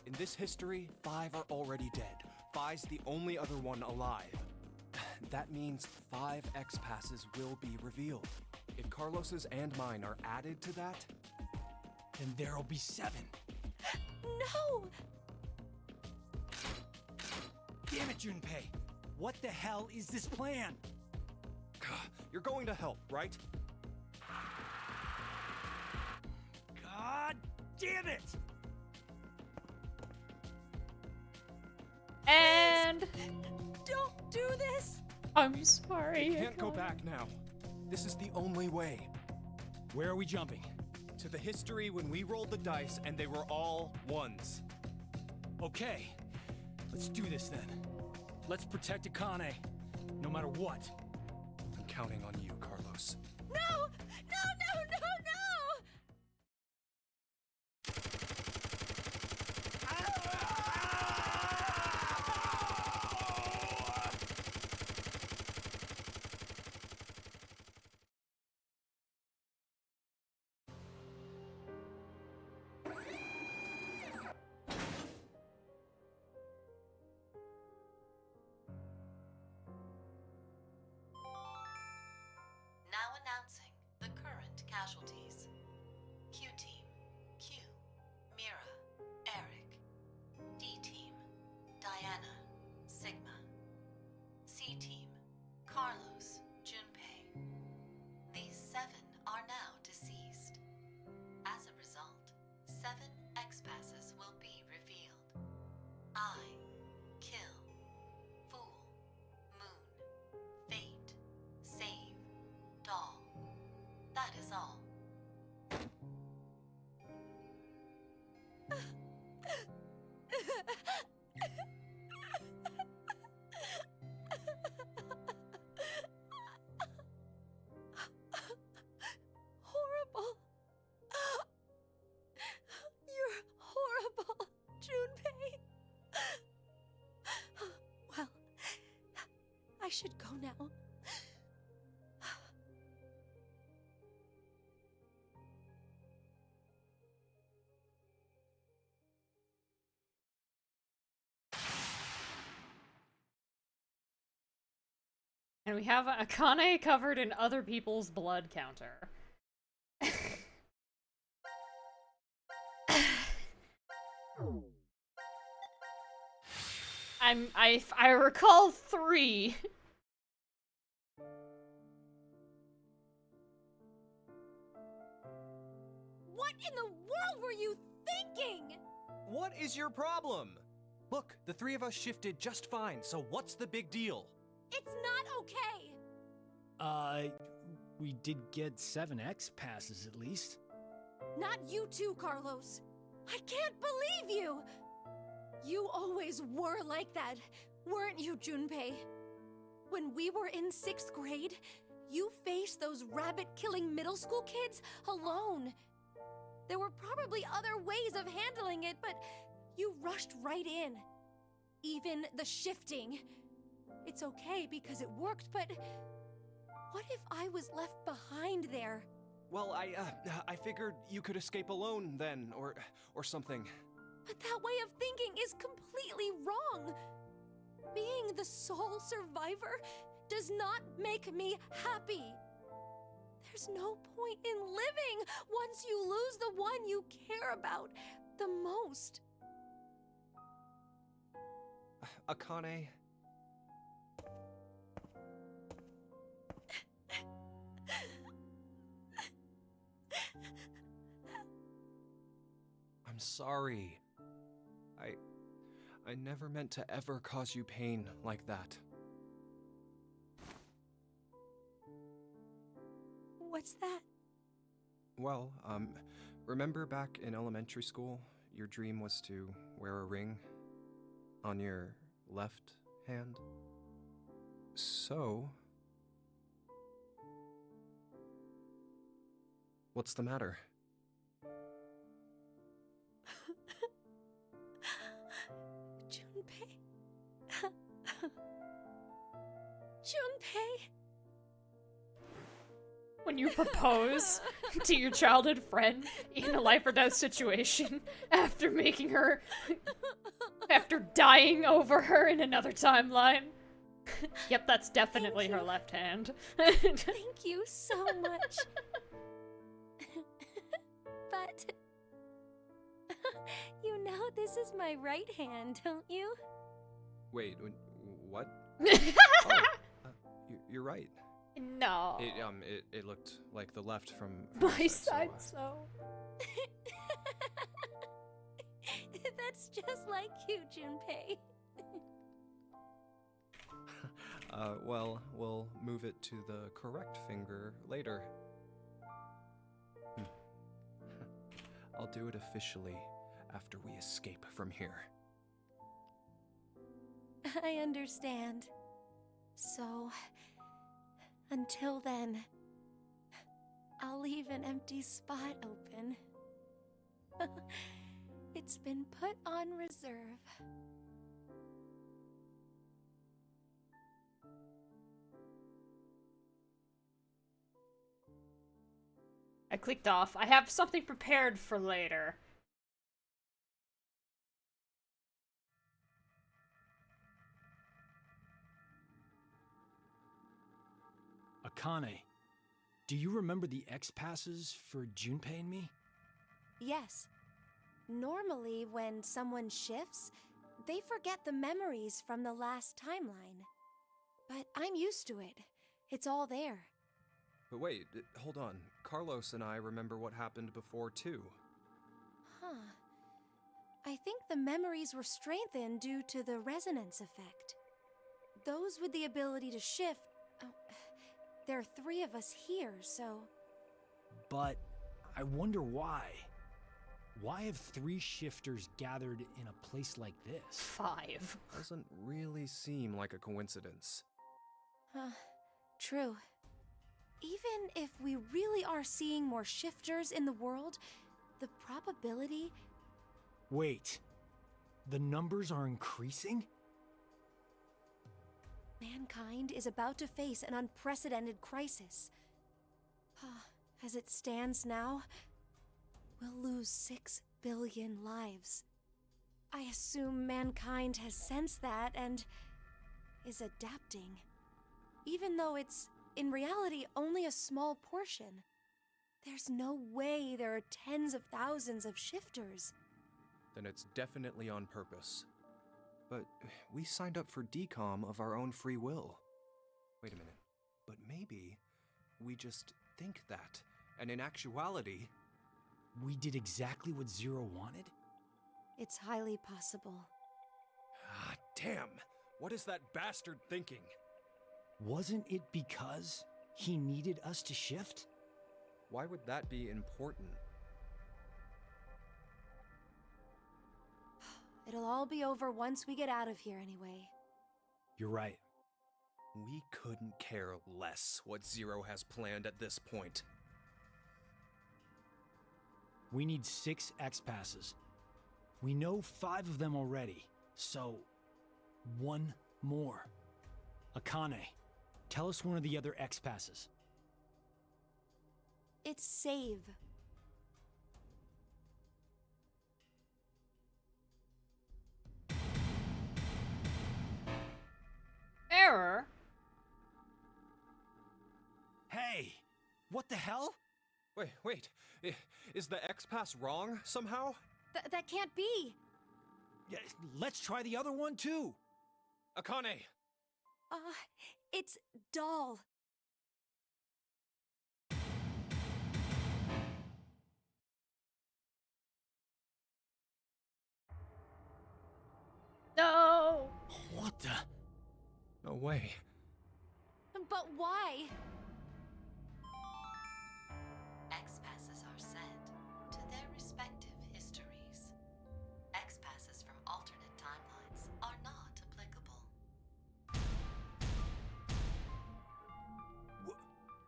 In this history, 5 are already dead. Phi's the only other one alive. That means 5 X passes will be revealed. If Carlos's and mine are added to that, Then there'll be 7. No! Damn it, Junpei. What the hell is this plan? you're going to help, right? God damn it! And Don't do this! I'm sorry. We can't go back now. This is the only way. Where are we jumping? To the history when we rolled the dice and they were all ones. Okay, let's do this then. Let's protect Akane, no matter what. I'm counting on you, Carlos. No! No, no, no, no! Horrible. You're horrible, Junpei. Well, I should go now. And we have Akane covered in other people's blood counter. I recall 3. What in the world were you thinking? What is your problem? Look, the 3 of us shifted just fine, so what's the big deal? It's not okay. We did get 7X passes at least. Not you too, Carlos. I can't believe you. You always were like that, weren't you, Junpei? When we were in 6th grade, you faced those rabbit-killing middle school kids alone. There were probably other ways of handling it, but you rushed right in. Even the shifting. It's okay because it worked, but what if I was left behind there? Well, I figured you could escape alone then, or something. But that way of thinking is completely wrong. Being the sole survivor does not make me happy. There's no point in living once you lose the one you care about the most. Akane. I'm sorry. I never meant to ever cause you pain like that. What's that? Well, remember back in elementary school, your dream was to wear a ring on your left hand? So... what's the matter? Junpei. Junpei. When you propose to your childhood friend in a life or death situation after making her... after dying over her in another timeline. Yep, that's definitely her left hand. Thank you so much. But... you know this is my right hand, don't you? Wait, what? Oh, you're right. No. It looked like the left from My your side, so, so. That's just like you, Junpei. well, we'll move it to the correct finger later. I'll do it officially after we escape from here. I understand. So, until then, I'll leave an empty spot open. It's been put on reserve. I clicked off. I have something prepared for later. Akane, do you remember the X passes for Junpei and me? Yes. Normally, when someone shifts, they forget the memories from the last timeline. But I'm used to it. It's all there. But wait, hold on. Carlos and I remember what happened before, too. Huh. I think the memories were strengthened due to the resonance effect. Those with the ability to shift... there are 3 of us here, so... But I wonder why. Why have 3 shifters gathered in a place like this? 5. Doesn't really seem like a coincidence. True. Even if we really are seeing more shifters in the world, the probability... Wait, the numbers are increasing? Mankind is about to face an unprecedented crisis. As it stands now, we'll lose 6 billion lives. I assume mankind has sensed that and is adapting. Even though it's, in reality, only a small portion. There's no way there are tens of thousands of shifters. Then it's definitely on purpose. But we signed up for decom of our own free will. Wait a minute. But maybe we just think that, and in actuality... We did exactly what Zero wanted? It's highly possible. Ah, damn! What is that bastard thinking? Wasn't it because he needed us to shift? Why would that be important? It'll all be over once we get out of here anyway. You're right. We couldn't care less what Zero has planned at this point. We need 6 X-Passes. We know 5 of them already, so 1 more. Akane, tell us one of the other X-Passes. It's save. Error? Hey! What the hell? Wait. Is the X-Pass wrong somehow? That can't be! Yeah, let's try the other one too! Akane! It's doll. No! What the? No way. But why? X-passes are sent to their respective histories. X-passes from alternate timelines are not applicable.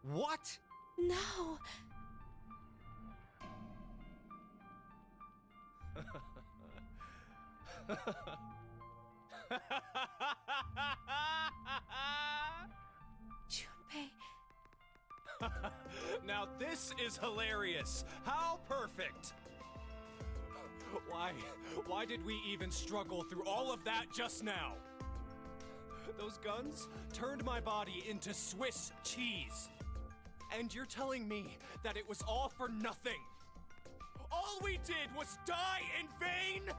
What? No! Junpei. Now this is hilarious! How perfect! Why did we even struggle through all of that just now? Those guns turned my body into Swiss cheese. And you're telling me that it was all for nothing? All we did was die in vain?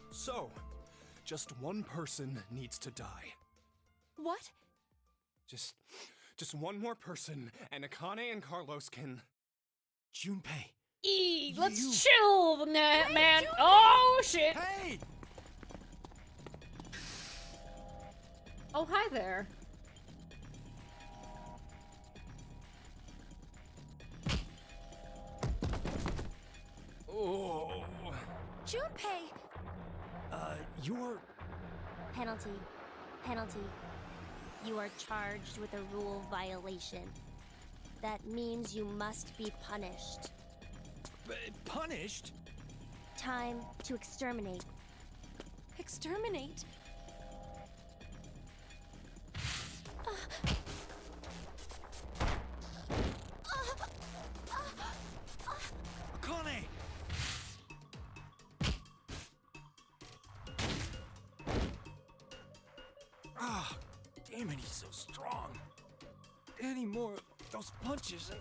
So, just one person needs to die. What? Just one more person, and Akane and Carlos can... Junpei. Let's chill, man. Oh, shit. Hey! Oh, hi there. Oh... Junpei! You're... Penalty. Penalty. You are charged with a rule violation. That means you must be punished. punished? Time to exterminate. Exterminate? Akane! Ah, damn it, he's so strong. Any more of those punches and...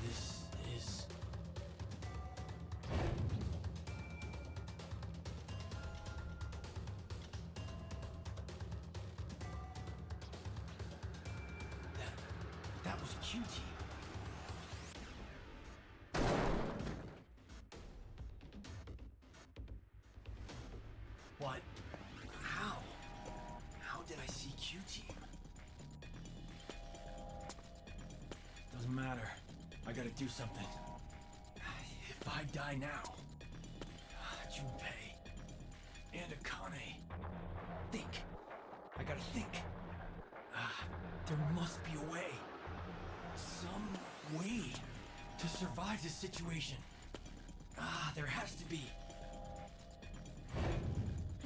This is... That was a QT. What? matter. I gotta do something. If I die now, Junpei and Akane. Think. I gotta think. There must be a way. Some way to survive this situation. There has to be.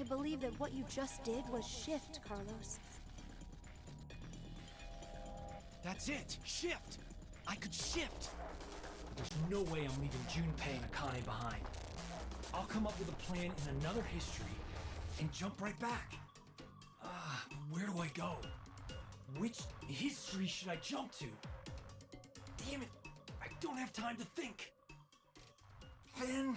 I believe that what you just did was shift, Carlos. That's it! Shift! I could shift! There's no way I'm leaving Junpei and Akane behind. I'll come up with a plan in another history and jump right back. Where do I go? Which history should I jump to? Damn it! I don't have time to think. Then...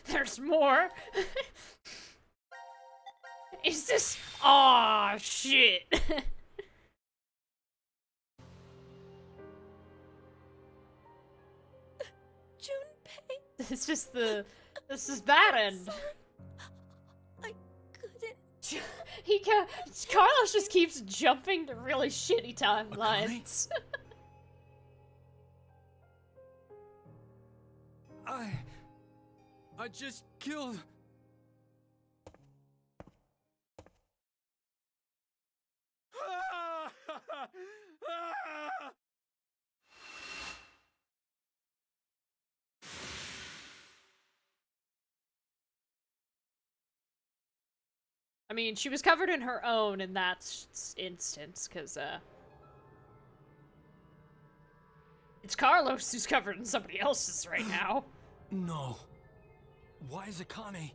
There's more. Is this? Aw, shit. Junpei, This is bad end. I couldn't. Carlos just keeps jumping to really shitty timelines. I just killed... I mean, she was covered in her own in that instance, because, it's Carlos who's covered in somebody else's right now. No. Why is Akane...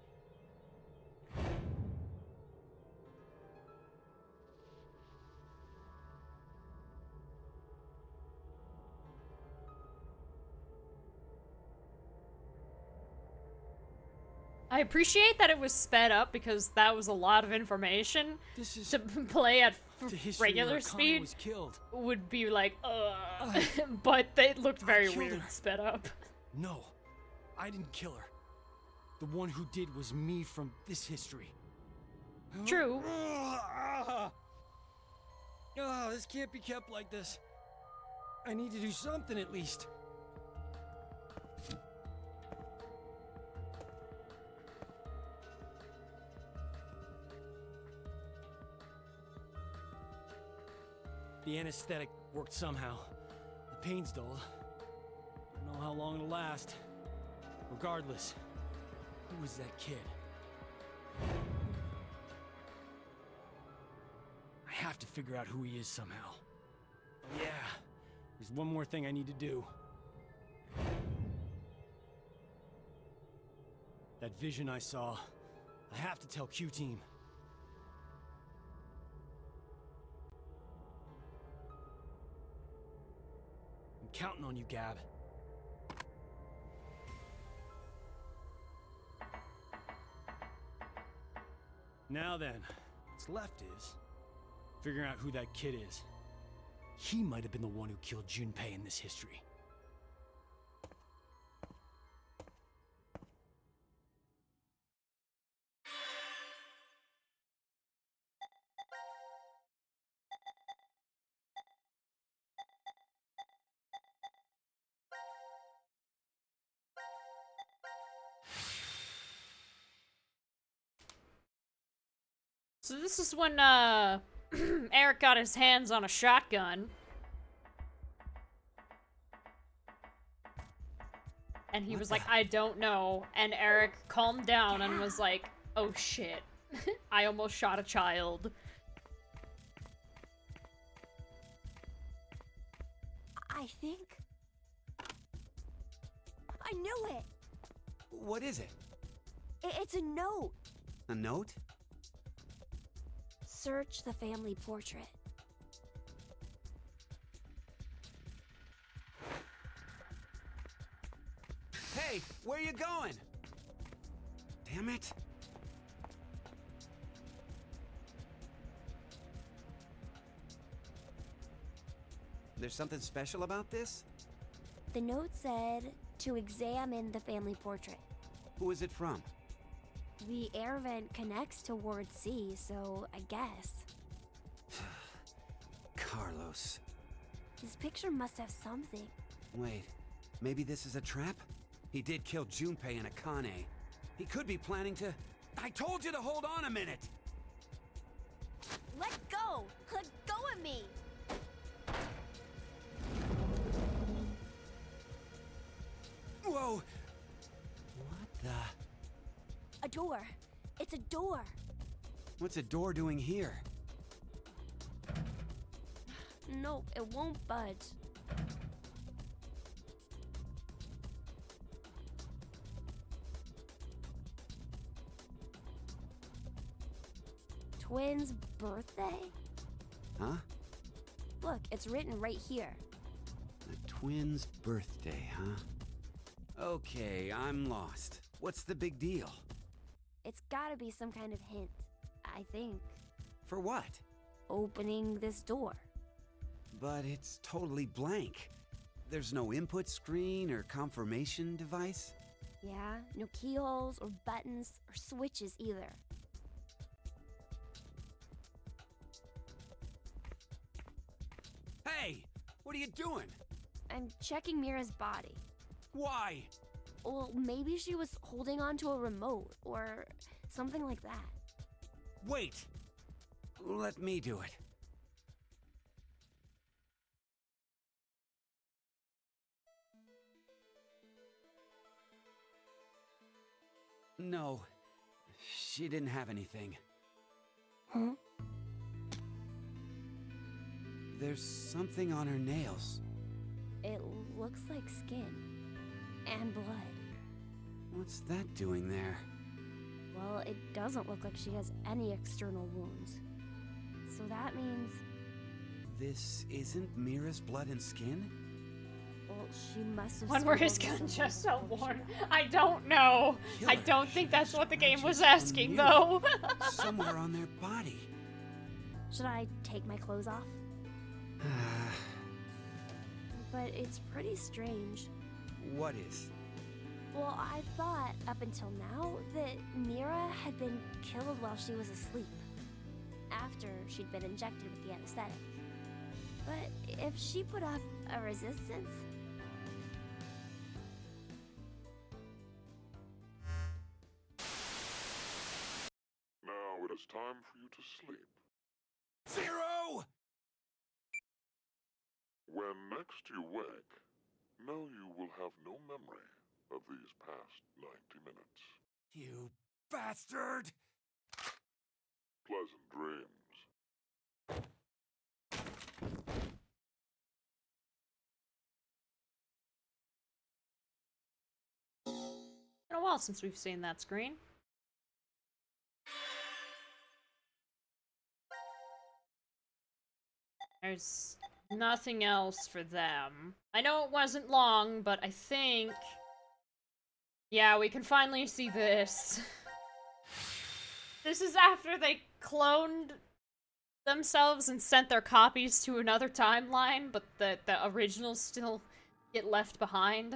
I appreciate that it was sped up because that was a lot of information. This is to play at the history regular where Akane speed was killed. would be like, but they looked very killed weird her. sped up. No, I didn't kill her. The one who did was me from this history. True. This can't be kept like this. I need to do something at least. The anesthetic worked somehow. The pain's dulled. Don't know how long it'll last. Regardless, who was that kid? I have to figure out who he is somehow. Oh yeah, there's one more thing I need to do. That vision I saw, I have to tell Q-Team. I'm counting on you, Gab. Now then, what's left is figuring out who that kid is. He might have been the one who killed Junpei in this history. So this is when, Eric got his hands on a shotgun. And he was like, I don't know. And Eric calmed down and was like, oh shit. I almost shot a child. I think... I knew it! What is it? It's a note. A note? Search the family portrait. Hey, where you going? Damn it. There's something special about this? The note said to examine the family portrait. Who is it from? The air vent connects to Ward C, so I guess. Carlos. This picture must have something. Wait, maybe this is a trap? He did kill Junpei and Akane. He could be planning to... I told you to hold on a minute! Let go! Let go of me! Whoa! What the... A door. It's a door. What's a door doing here? Nope, it won't budge. Twins' birthday? Huh? Look, it's written right here. A twin's birthday, huh? Okay, I'm lost. What's the big deal? It's gotta be some kind of hint, I think. For what? Opening this door. But it's totally blank. There's no input screen or confirmation device? Yeah, no keyholes or buttons or switches either. Hey! What are you doing? I'm checking Mira's body. Why? Well, maybe she was holding onto a remote or something like that. Wait! Let me do it. No, she didn't have anything. Huh? There's something on her nails. It looks like skin and blood. What's that doing there? Well, it doesn't look like she has any external wounds. So that means, This isn't Mira's blood and skin? well, she must have. When were his stumbled guns somewhere just so before she worn? died. I don't know. I Killer don't think that's what the game was scratches asking, from though. Somewhere on their body. Should I take my clothes off? But it's pretty strange. What is? Well, I thought up until now that Mira had been killed while she was asleep, after she'd been injected with the anesthetic. But if she put up a resistance, Now it is time for you to sleep. Zero! When next you wake, know you will have no memory of these past 90 minutes. You bastard! Pleasant dreams. Been a while since we've seen that screen. There's nothing else for them. I know it wasn't long, but I think... Yeah, we can finally see this. This is after they cloned themselves and sent their copies to another timeline, but the originals still get left behind.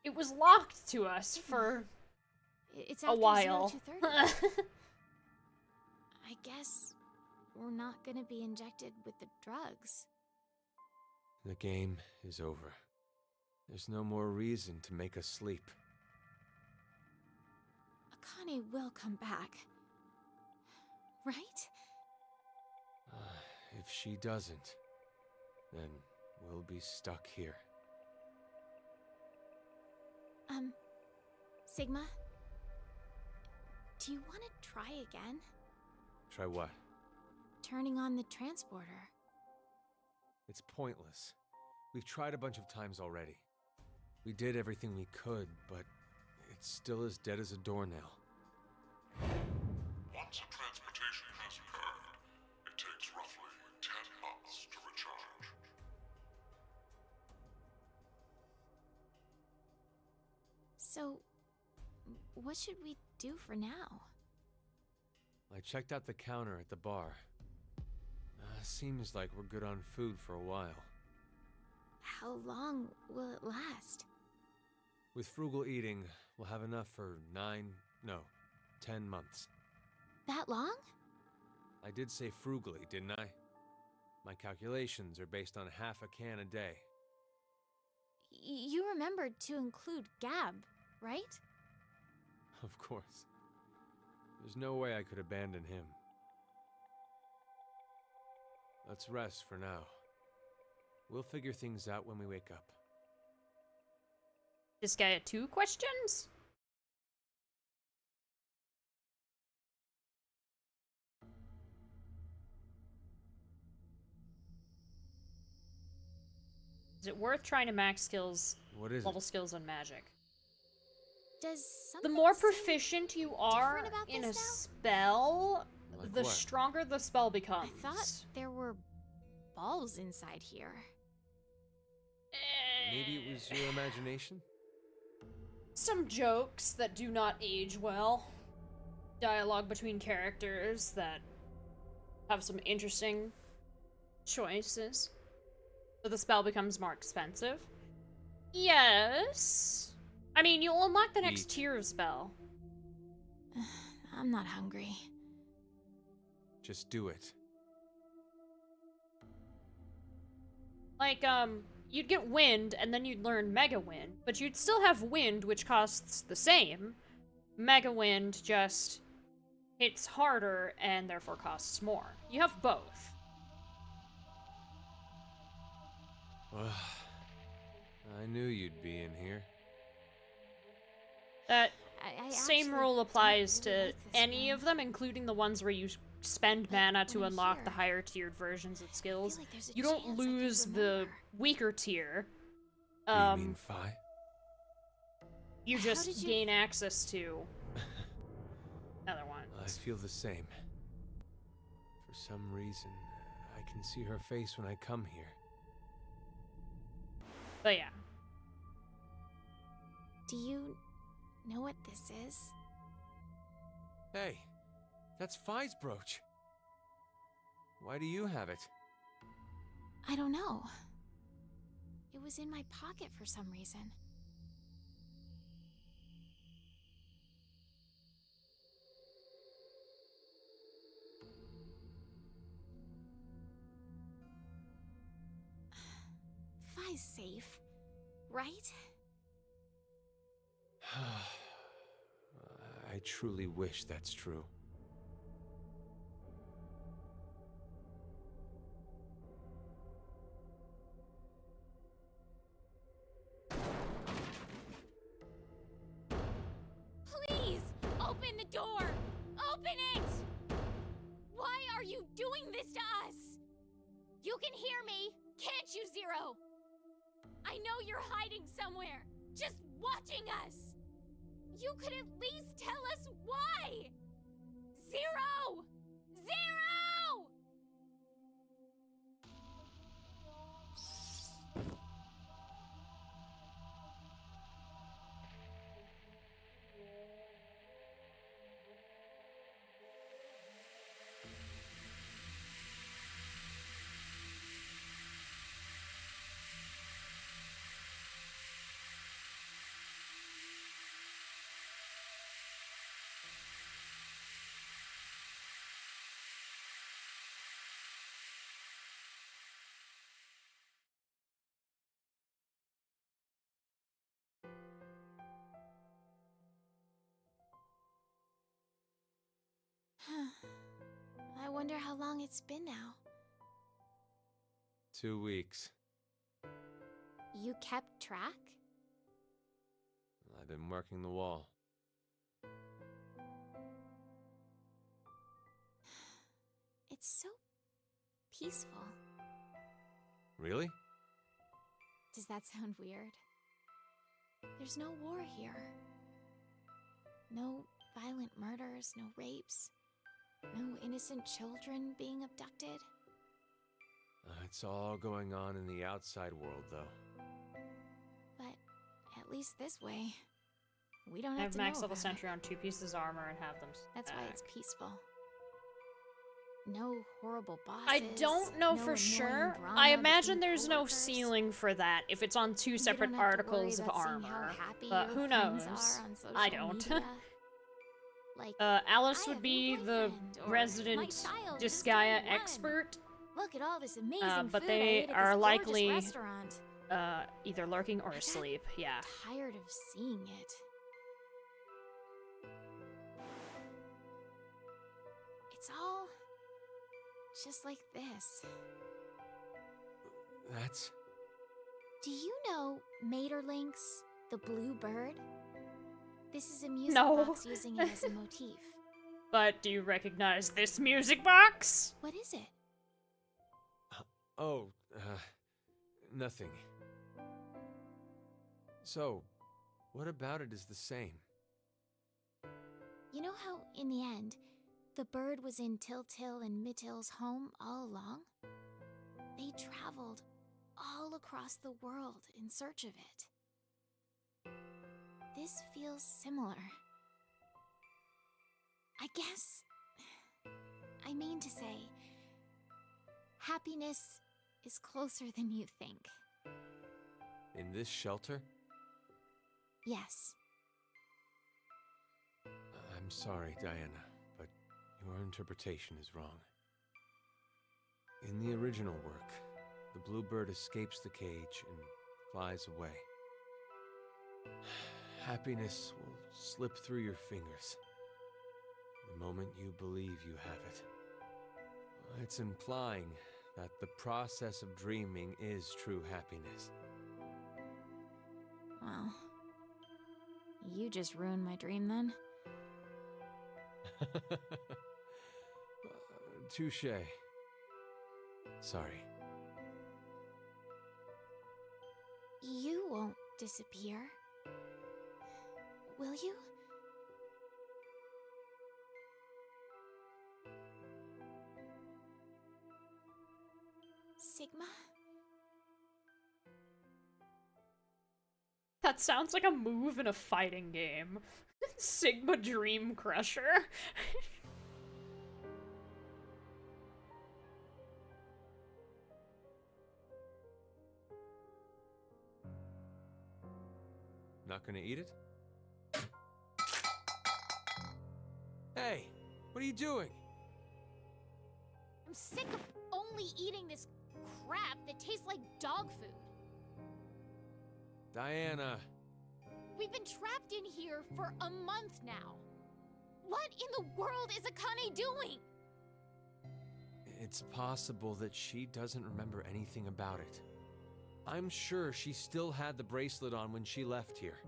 It was locked to us for It's a after while. 02:30. I guess we're not gonna be injected with the drugs. The game is over. There's no more reason to make us sleep. Akane will come back. Right? If she doesn't, then we'll be stuck here. Sigma? Do you want to try again? Try what? Turning on the transporter. It's pointless. We've tried a bunch of times already. We did everything we could, but it's still as dead as a doornail. Once a transmutation has occurred, it takes roughly 10 months to recharge. So, what should we do for now? I checked out the counter at the bar. Seems like we're good on food for a while. how long will it last? With frugal eating, we'll have enough for 10 months. That long? I did say frugally, didn't I? My calculations are based on half a can a day. You remembered to include Gab, right? Of course. There's no way I could abandon him. Let's rest for now. We'll figure things out when we wake up. This guy had 2 questions? Is it worth trying to max skills, What is level it? skills on magic? Does The something more seem proficient you are different about in a this now? spell, Like the what? stronger the spell becomes. I thought there were balls inside here. Maybe it was your imagination? Some jokes that do not age well. Dialogue between characters that have some interesting choices. So the spell becomes more expensive. Yes. I mean, you'll unlock the next Eat. tier of spell. I'm not hungry. Just do it. Like, you'd get wind, and then you'd learn Mega Wind, but you'd still have wind, which costs the same. Mega Wind just hits harder, and therefore costs more. You have both. I knew you'd be in here. That I same actually rule don't applies really to like this any room. of them, including the ones where you spend But mana to when I'm unlock the here, higher tiered versions of I feel skills. like there's a You don't chance I could lose the remember. weaker tier. Do you mean Fi? You How just did you- gain access to other I ones. feel the same. For some reason, I can see her face when I come here. But yeah. Do you know what this is? Hey, that's Fi's brooch. Why do you have it? I don't know. It was in my pocket for some reason. Fi's safe, right? I truly wish that's true. Please, open the door! Open it! Why are you doing this to us? You can hear me, can't you, Zero? I know you're hiding somewhere, just watching us. You could at least tell us why! Zero! Zero! I wonder how long it's been now. 2 weeks. You kept track? I've been working the wall. It's so peaceful. Really? Does that sound weird? There's no war here. No violent murders, no rapes, no innocent children being abducted. It's all going on in the outside world, though. But at least this way, we don't I have have to max know level about sentry it. on 2 pieces of armor and have them That's why it's stack. peaceful. No horrible bosses. I don't know no for annoying sure. drama I imagine between there's no coworkers. ceiling for that if it's on two You separate don't have to worry articles of about seeing how armor. happy But your who friends knows? are on social I don't. media. Like, Alice I would have a be new the boyfriend, or, "My resident child just Disgaea turned 1. expert, Look at all this amazing but food I they ate at are this likely gorgeous restaurant. either lurking or I got asleep. Yeah. Tired of seeing it. It's all just like this. That's... Do you know Materlinks, the blue bird? This is a music No. box using it as a motif. But do you recognize this music box? What is it? Oh, nothing. So, what about it is the same? You know how, in the end, the bird was in Tiltil and Mittil's home all along? They traveled all across the world in search of it. This feels similar. I guess... I mean to say, happiness is closer than you think. In this shelter? Yes. I'm sorry, Diana, but your interpretation is wrong. In the original work, the bluebird escapes the cage and flies away. Happiness will slip through your fingers the moment you believe you have it. It's implying that the process of dreaming is true happiness. Well, you just ruined my dream then. Touche. Sorry. You won't disappear, will you? Sigma? That sounds like a move in a fighting game. Sigma Dream Crusher. Not gonna eat it? Hey, what are you doing? I'm sick of only eating this crap that tastes like dog food. Diana. We've been trapped in here for a month now. What in the world is Akane doing? It's possible that she doesn't remember anything about it. I'm sure she still had the bracelet on when she left here.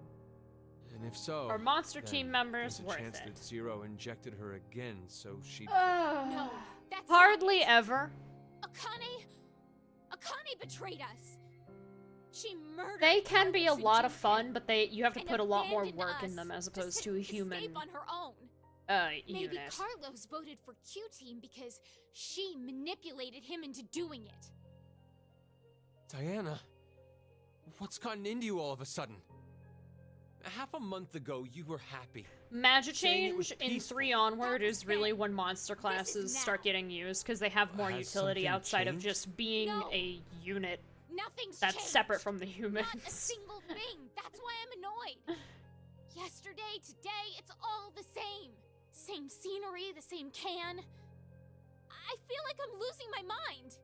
And if so, Our monster then team members there's a worth chance it. that Zero injected her again, so she... No, that's Hardly not it. ever. Akane betrayed us. She murdered. They can be a Carlos and lot of Junpei fun, but you have to and put a lot more abandoned work in us them as just opposed to a human escape on her own. Maybe unit. Carlos voted for Q Team because she manipulated him into doing it. Diana, what's gotten into you all of a sudden? Half a month ago, you were happy. Magic saying it was change in peaceful. 3 onward That was is really then. when monster This classes is start now. getting used because they have more Has utility something outside of changed? just being No. a unit Nothing's that's changed. separate from the humans. Not a single thing. That's why I'm annoyed. Yesterday, today, it's all the same. Same scenery, the same can. I feel like I'm losing my mind.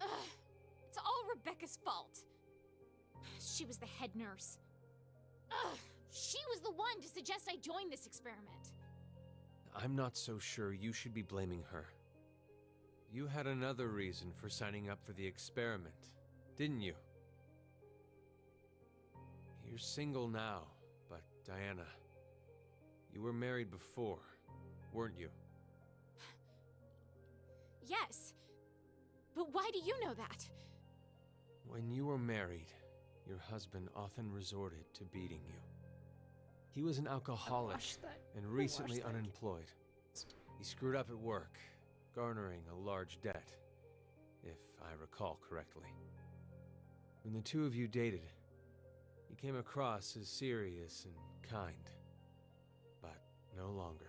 Ugh, it's all Rebecca's fault. She was the head nurse. Ugh, she was the one to suggest I join this experiment. I'm not so sure you should be blaming her. You had another reason for signing up for the experiment, didn't you? You're single now, but Diana, you were married before, weren't you? Yes. But why do you know that? When you were married, your husband often resorted to beating you. He was an alcoholic watched that. and I recently watched that. unemployed. He screwed up at work, garnering a large debt, if I recall correctly. When the two of you dated, he came across as serious and kind, but no longer.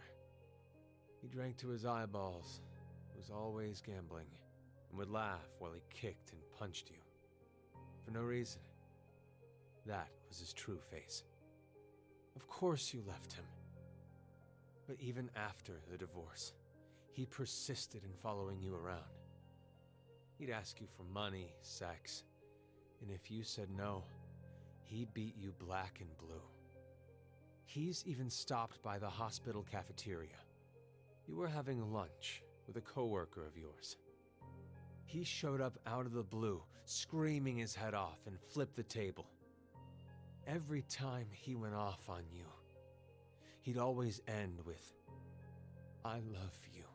He drank to his eyeballs, was always gambling, and would laugh while he kicked and punched you. For no reason. That was his true face. Of course you left him. But even after the divorce, he persisted in following you around. He'd ask you for money, sex, and if you said no, he'd beat you black and blue. He's even stopped by the hospital cafeteria. You were having lunch with a coworker of yours. He showed up out of the blue, screaming his head off, and flipped the table. Every time he went off on you, he'd always end with, "I love you.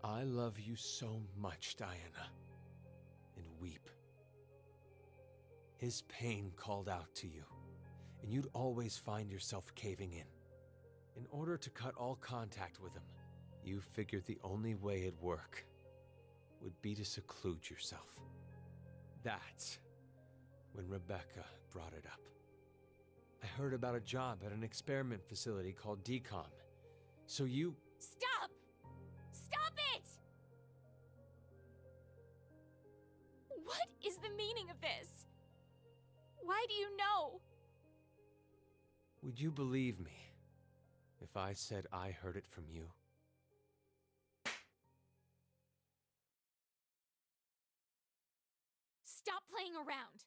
I love you so much, Diana," and weep. His pain called out to you, and you'd always find yourself caving in. In order to cut all contact with him, you figured the only way it'd work would be to seclude yourself. That's when Rebecca brought it up. I heard about a job at an experiment facility called DCOM. So you... Stop! Stop it! What is the meaning of this? Why do you know? Would you believe me if I said I heard it from you? Stop playing around.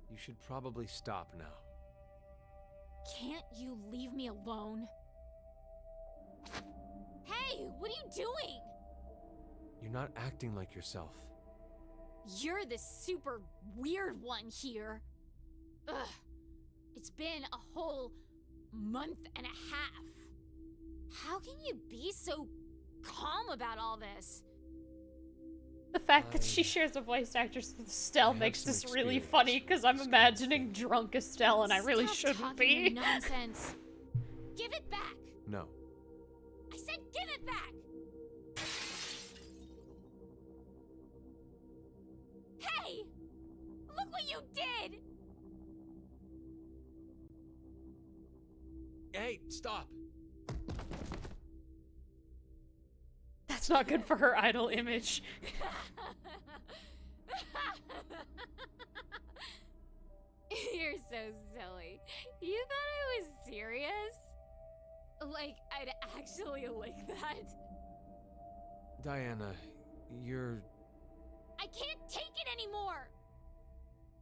You should probably stop now. Can't you leave me alone? Hey, what are you doing? You're not acting like yourself. You're the super weird one here. Ugh. It's been a whole month and a half. How can you be so calm about all this? The fact that she shares a voice actress with Estelle makes this really funny because I'm imagining drunk Estelle and I really Stop shouldn't talking be. nonsense. Give it back. No. I said give it back. Hey! Look what you did! Hey, stop! That's not good for her idol image. You're so silly. You thought I was serious? Like, I'd actually like that? Diana, you're... I can't take it anymore!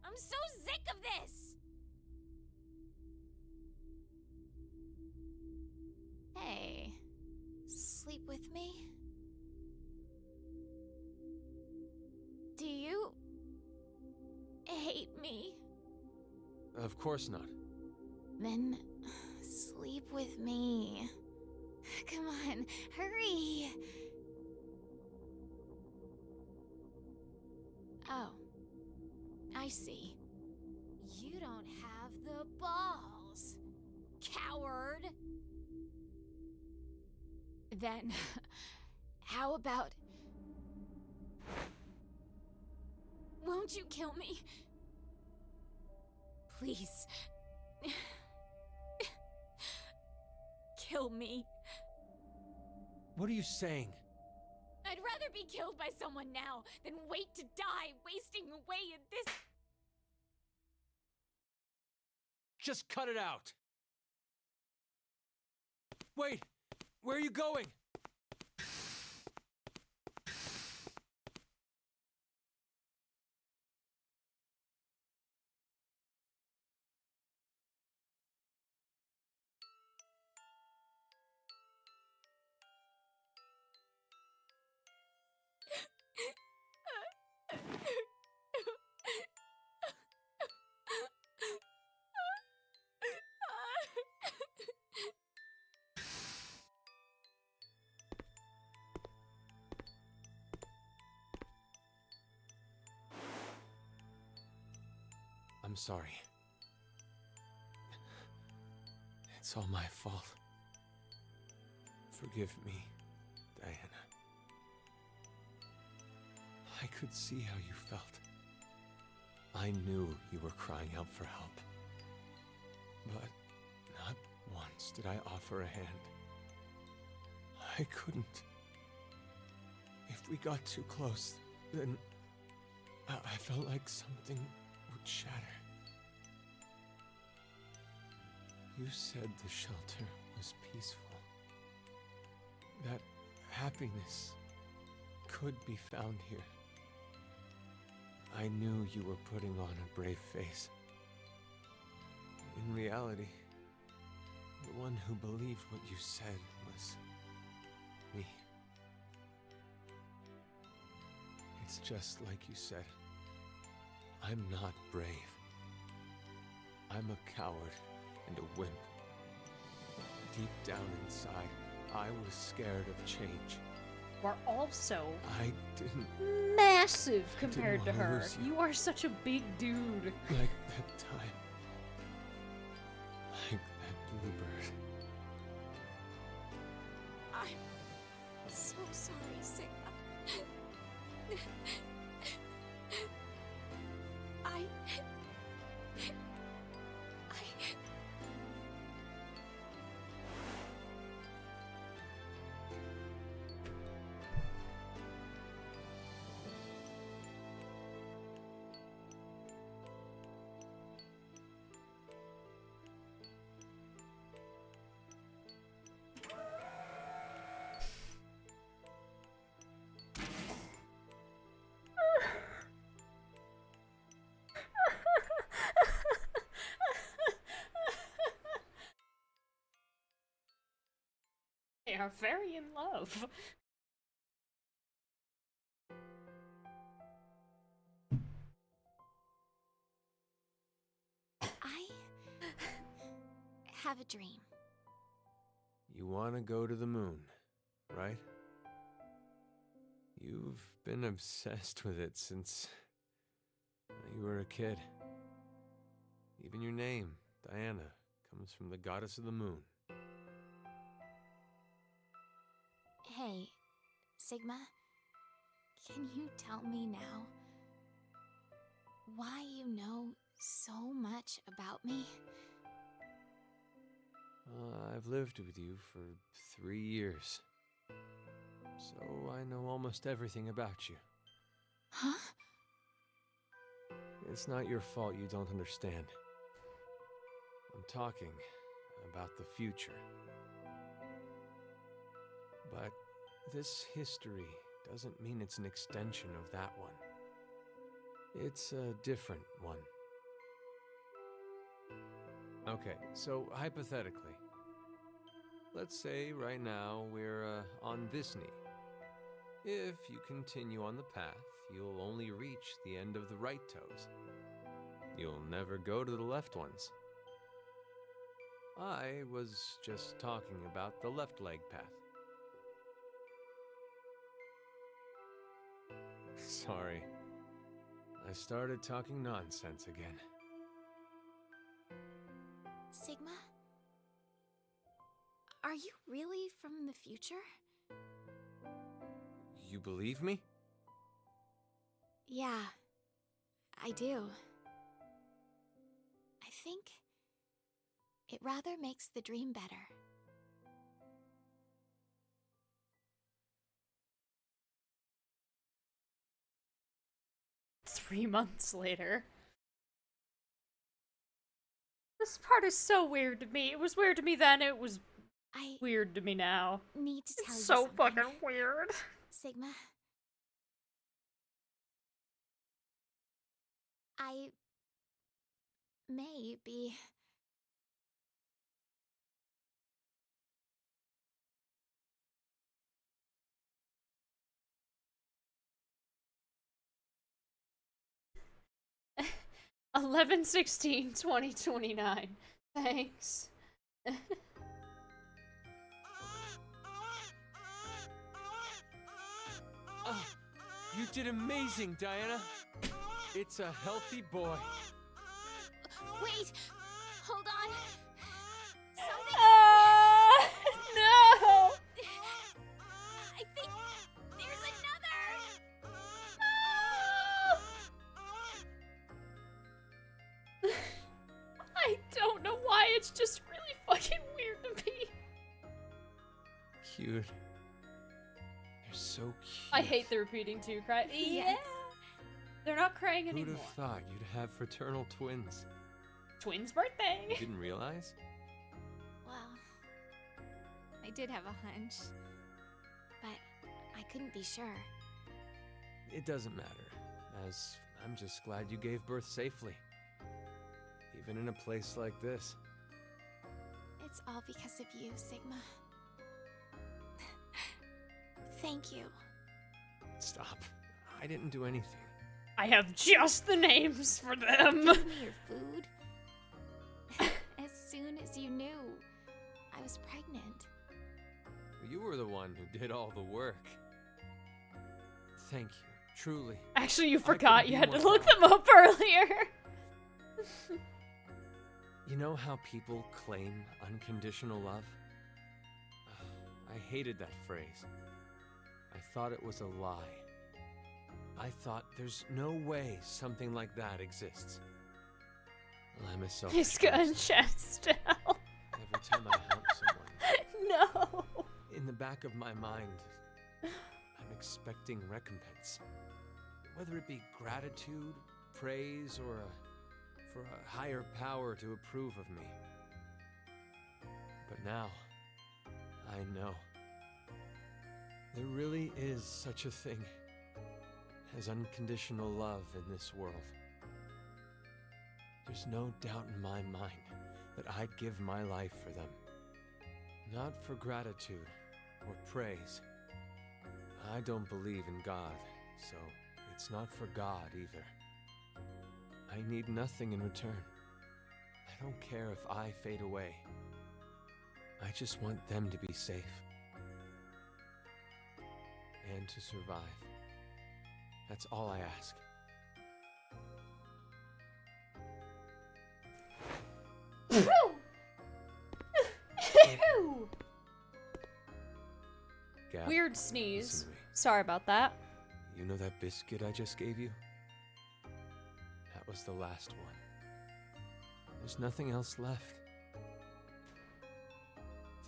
I'm so sick of this! Hey, sleep with me? Do you hate me? Of course not. Then sleep with me. Come on, hurry! Oh, I see. You don't have the balls, coward! Then, how about... Won't you kill me? Please. Kill me. What are you saying? I'd rather be killed by someone now than wait to die, wasting away in this... Just cut it out! Wait! Where are you going? I'm sorry. It's all my fault. Forgive me, Diana. I could see how you felt. I knew you were crying out for help. But not once did I offer a hand. I couldn't. If we got too close, then I felt like something would shatter. You said the shelter was peaceful. That happiness could be found here. I knew you were putting on a brave face. In reality, the one who believed what you said was me. It's just like you said. I'm not brave. I'm a coward and a wimp. Deep down inside, I was scared of change. Are also I didn't massive compared to wanna her. lose you. You are such a big dude. like that time. Like that bluebird. I'm so sorry, Sigma. I... They are very in love. I have a dream. You want to go to the moon, right? You've been obsessed with it since you were a kid. Even your name, Diana, comes from the goddess of the moon. Hey, Sigma, can you tell me now why you know so much about me? I've lived with you for 3 years, so I know almost everything about you. Huh? It's not your fault you don't understand. I'm talking about the future. But this history doesn't mean it's an extension of that one. It's a different one. Okay, so hypothetically, let's say right now we're on this knee. If you continue on the path, you'll only reach the end of the right toes. You'll never go to the left ones. I was just talking about the left leg path. Sorry. I started talking nonsense again. Sigma? Are you really from the future? You believe me? Yeah, I do. I think it rather makes the dream better. Three months later. This part is so weird to me. It was weird to me then, it was I weird to me now. need to tell It's you so something. fucking weird. Sigma. I may be... / 11/16/2029. Thanks. You did amazing, Diana. It's a healthy boy. Wait! Hold on! Something It's just really fucking weird to me. Cute. They're so cute. I hate the repeating too. Cry. Yeah. Yes. They're not crying Who'd anymore. have thought you'd have fraternal twins? Twins' birthday. You didn't realize? Well, I did have a hunch, but I couldn't be sure. It doesn't matter, as I'm just glad you gave birth safely. Even in a place like this. It's all because of you, Sigma. Thank you. Stop. I didn't do anything. I have just the names for them. Give me your food. As soon as you knew I was pregnant. You were the one who did all the work. Thank you, truly. Actually, you I forgot couldn't you be had to more look proud. them up earlier. You know how people claim unconditional love? I hated that phrase. I thought it was a lie. I thought there's no way something like that exists. Well, I'm a selfish Iska and person. Chastel. Every time I help someone, No. in the back of my mind, I'm expecting recompense. Whether it be gratitude, praise, or for a higher power to approve of me. But now, I know. There really is such a thing as unconditional love in this world. There's no doubt in my mind that I'd give my life for them. Not for gratitude or praise. I don't believe in God, so it's not for God either. I need nothing in return. I don't care if I fade away. I just want them to be safe. And to survive. That's all I ask. Gab, Weird listen sneeze. to me. Sorry about that. You know that biscuit I just gave you? That was the last one. There's nothing else left.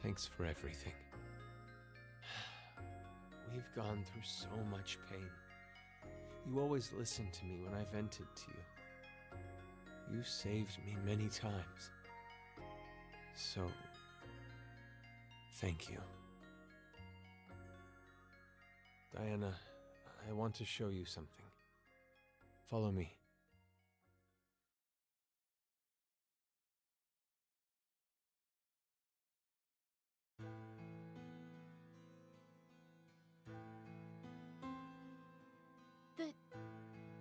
Thanks for everything. We've gone through so much pain. You always listened to me when I vented to you. You saved me many times. So, thank you. Diana, I want to show you something. Follow me. The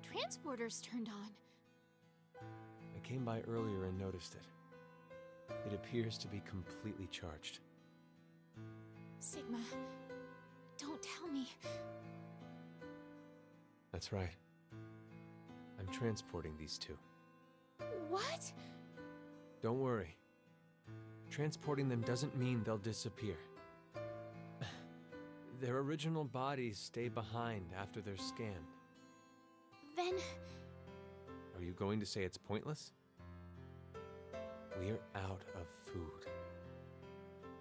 transporter's turned on. I came by earlier and noticed it. It appears to be completely charged. Sigma, don't tell me. That's right. I'm transporting these two. What? Don't worry. Transporting them doesn't mean they'll disappear. Their original bodies stay behind after they're scanned. Then Are you going to say it's pointless? We're out of food.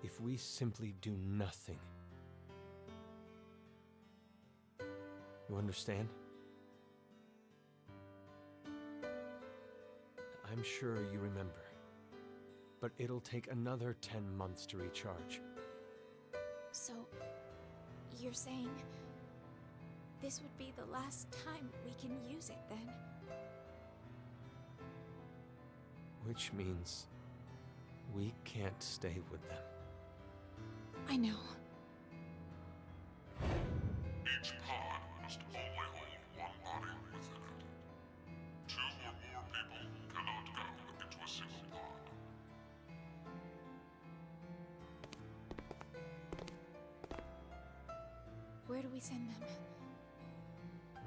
If we simply do nothing. You understand? I'm sure you remember. But it'll take another 10 months to recharge. So, you're saying this would be the last time we can use it then? Which means we can't stay with them. I know. Each pod must only hold one body within it. Two or more people cannot go into a single pod. Where do we send them?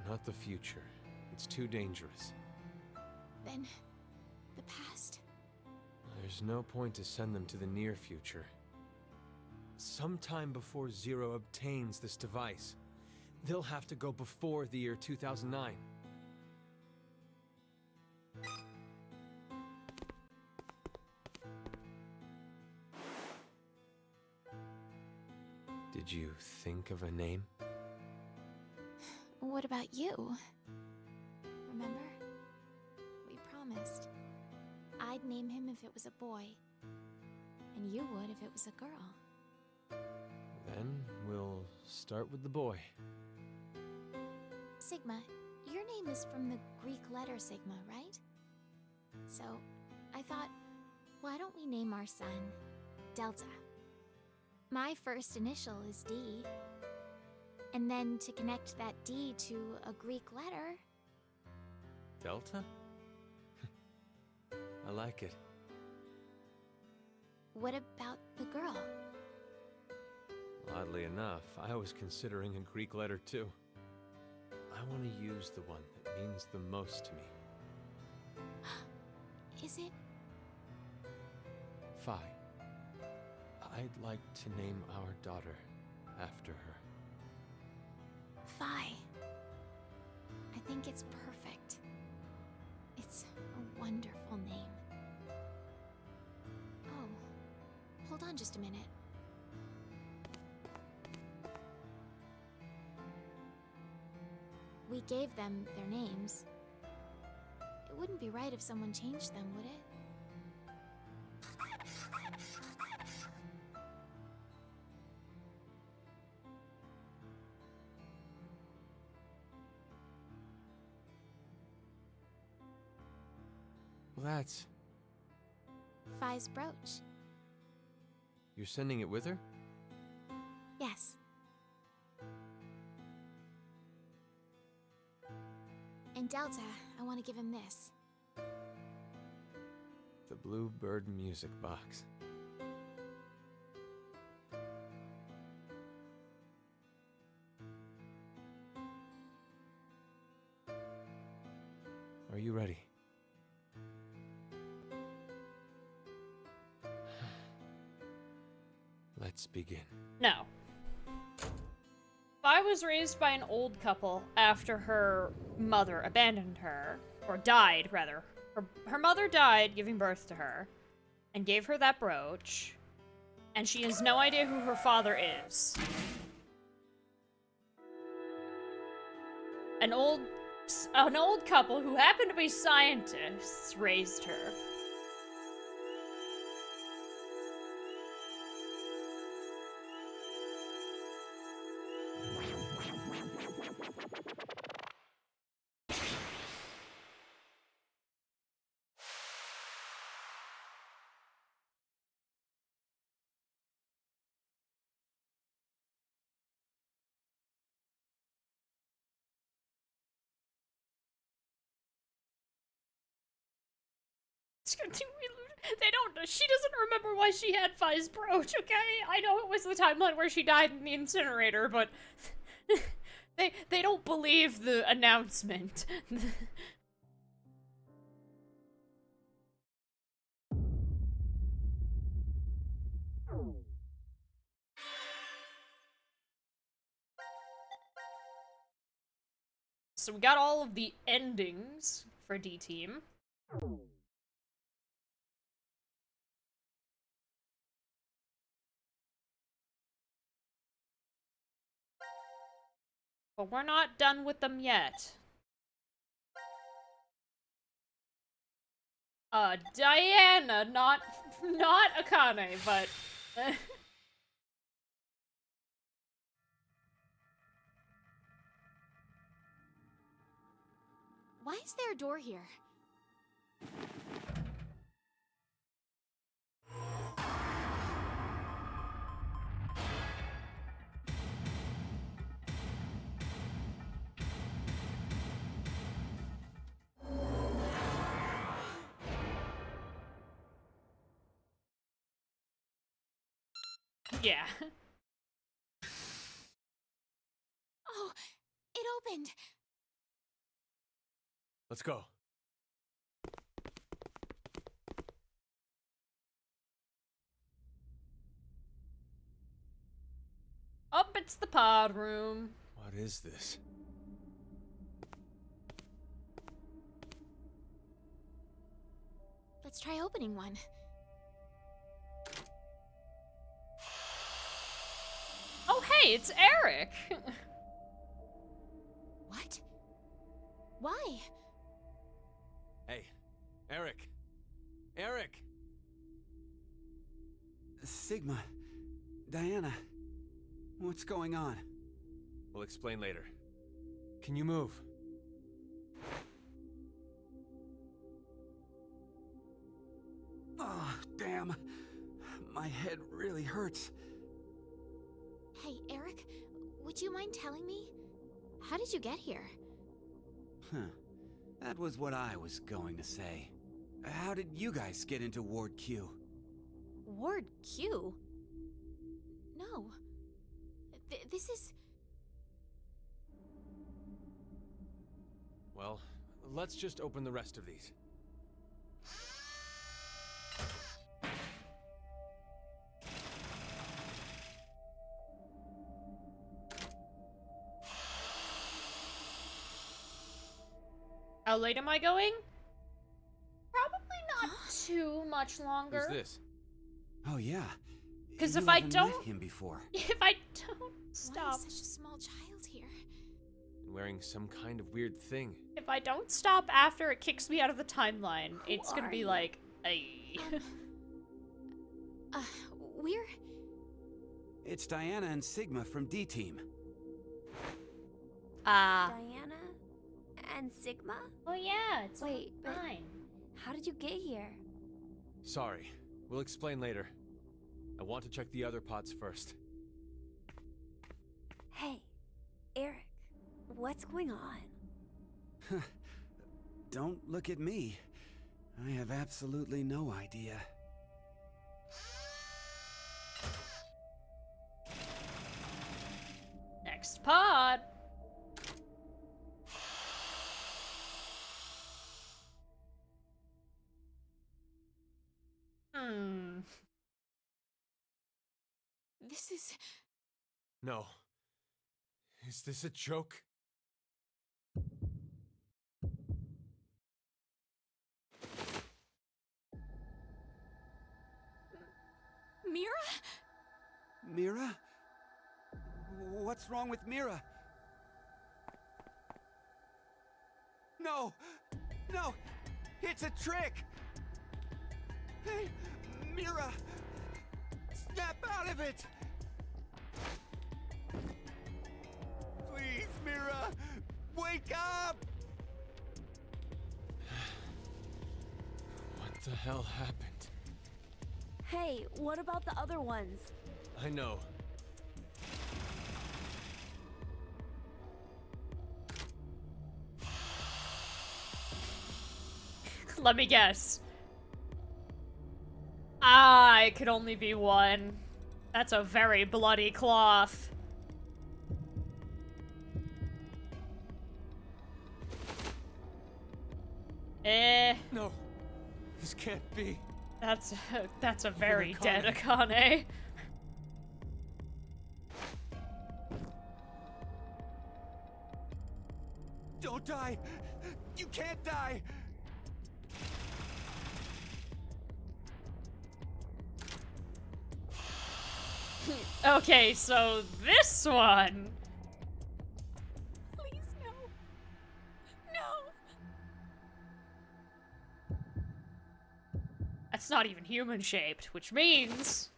Not the future. It's too dangerous. Then, the past? There's no point to send them to the near future. Sometime before Zero obtains this device, they'll have to go before the year 2009. Did you think of a name? What about you? Remember? We promised. I'd name him if it was a boy, and you would if it was a girl. Then we'll start with the boy. Sigma, your name is from the Greek letter Sigma, right? So, I thought, why don't we name our son Delta? My first initial is D. And then to connect that D to a Greek letter... Delta? I like it. What about the girl? Oddly enough, I was considering a Greek letter too. I want to use the one that means the most to me. Is it? Phi. I'd like to name our daughter after her. Phi. I think it's perfect. It's a wonderful name. Oh, hold on just a minute. We gave them their names. It wouldn't be right if someone changed them, would it? Well, that's... Phi's brooch. You're sending it with her? Yes. And Delta, I want to give him this. The Bluebird music box. Are you ready? Let's begin. No. Phi was raised by an old couple after her mother abandoned her, or died, rather. Her mother died giving birth to her, and gave her that brooch, and she has no idea who her father is. An old couple who happened to be scientists raised her. She doesn't remember why she had Phi's brooch, okay? I know it was the timeline where she died in the incinerator, but they don't believe the announcement. So we got all of the endings for D-Team. But we're not done with them yet. Diana, not Akane, but... Why is there a door here? Yeah. Oh, it opened. Let's go. Up, it's the pod room. What is this? Let's try opening one. Oh, Hey, it's Eric! What? Why? Hey, Eric. Eric! Sigma. Diana. What's going on? We'll explain later. Can you move? Oh, damn. My head really hurts. Hey, Eric, would you mind telling me? How did you get here? Huh. That was what I was going to say. How did you guys get into Ward Q? Ward Q? No. This is... Well, let's just open the rest of these. How late am I going? Probably not too much longer. Who's this? Oh yeah. 'Cause You if I haven't don't- met him before. If I don't Why stop, is such a small child here? And wearing some kind of weird thing. if I don't stop after it kicks me out of the timeline, it's gonna are be you? like, ay. We're... It's Diana and Sigma from D-Team. Diana and Sigma? Oh yeah, it's Wait, but fine. how did you get here? Sorry. We'll explain later. I want to check the other pods first. Hey, Eric, what's going on? Don't look at me. I have absolutely no idea. Next pod. This is... No. Is this a joke? Mira? Mira? What's wrong with Mira? No! No! It's a trick! Hey, Mira! Snap out of it! Please, Mira! Wake up! What the hell happened? Hey, what about the other ones? I know. Let me guess. Ah, it could only be one. That's a very bloody cloth. No. This can't be. That's a very dead Akane. Akane. Don't die! You can't die! Okay, so this one. Please, no. No! That's not even human shaped, which means.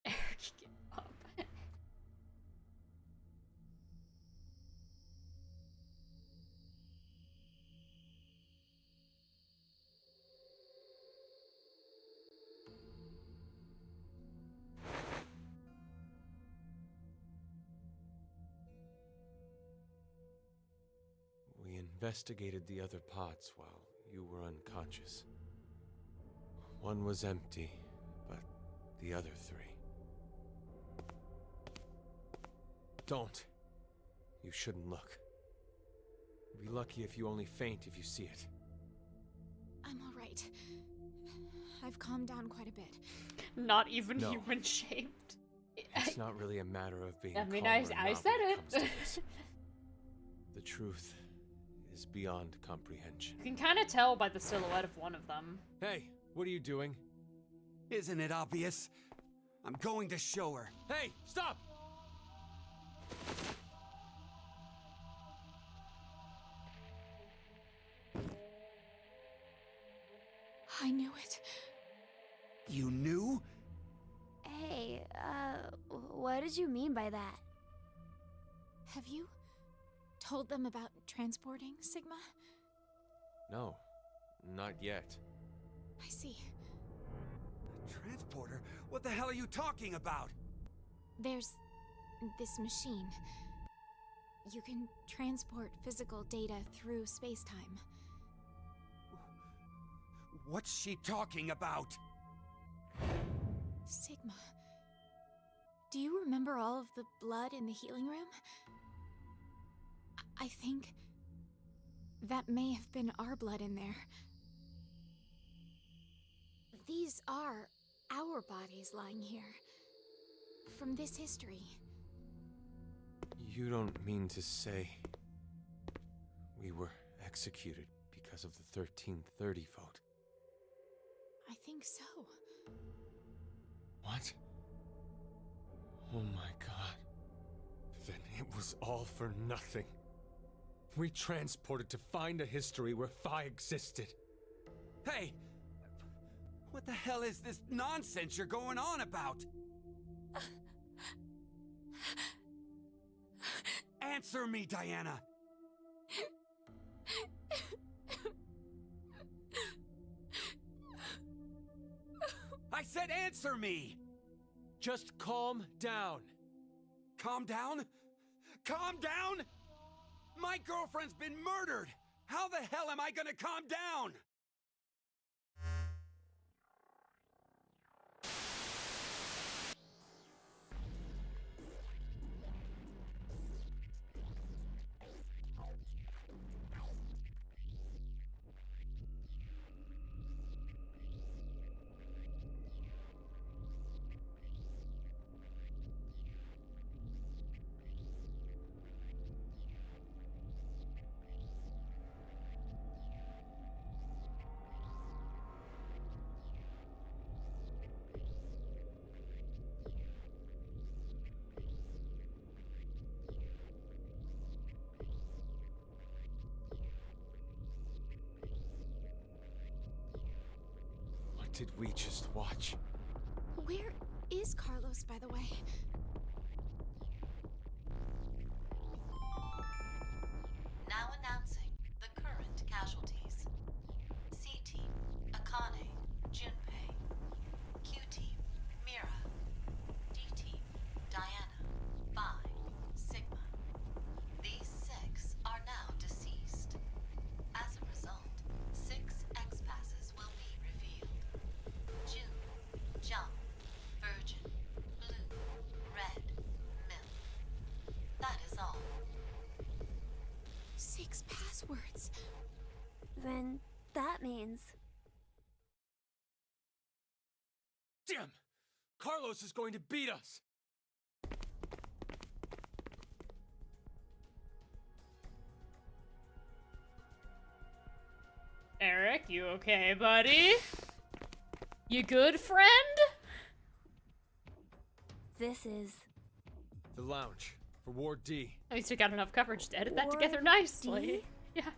Eric, give up. We investigated the other pods while you were unconscious. One was empty, but the other three. Don't. You shouldn't look. You'll be lucky if you only faint if you see it. I'm alright. I've calmed down quite a bit. Not even No. human shaped. It's not really a matter of being I mean, calm I or said not when it. comes to this. The truth is beyond comprehension. You can kind of tell by the silhouette of one of them. Hey, what are you doing? Isn't it obvious? I'm going to show her. Hey, stop! I knew it. You knew? Hey, what did you mean by that? Have you told them about transporting Sigma? No, not yet. I see. Transporter? What the hell are you talking about? There's this machine. You can transport physical data through space-time. What's she talking about? Sigma. Do you remember all of the blood in the healing room? I think that may have been our blood in there. These are our bodies lying here. From this history. You don't mean to say we were executed because of the 1330 vote? I think so. What? Oh my god. Then it was all for nothing. We transported to find a history where Phi existed. Hey! What the hell is this nonsense you're going on about? Answer me, Diana! I said answer me! Just calm down. Calm down? Calm down? My girlfriend's been murdered! How the hell am I gonna calm down? What did we just watch? Where is Carlos, by the way? Now announcing the current casualties. C-Team, Akane, Junpei. Q-Team, Mira. D-Team, Diana, Phi, Sigma. These 6 are now deceased. As a result, 6 X-passes will be revealed. June, Jump, Virgin, Blue, Red, Milk. That is all. 6 passwords. Then that means... Damn! Carlos is going to beat us! Eric, you okay, buddy? You good, friend? This is... The lounge for Ward D. At least we got enough coverage to edit that Ward together nicely. D? Yeah.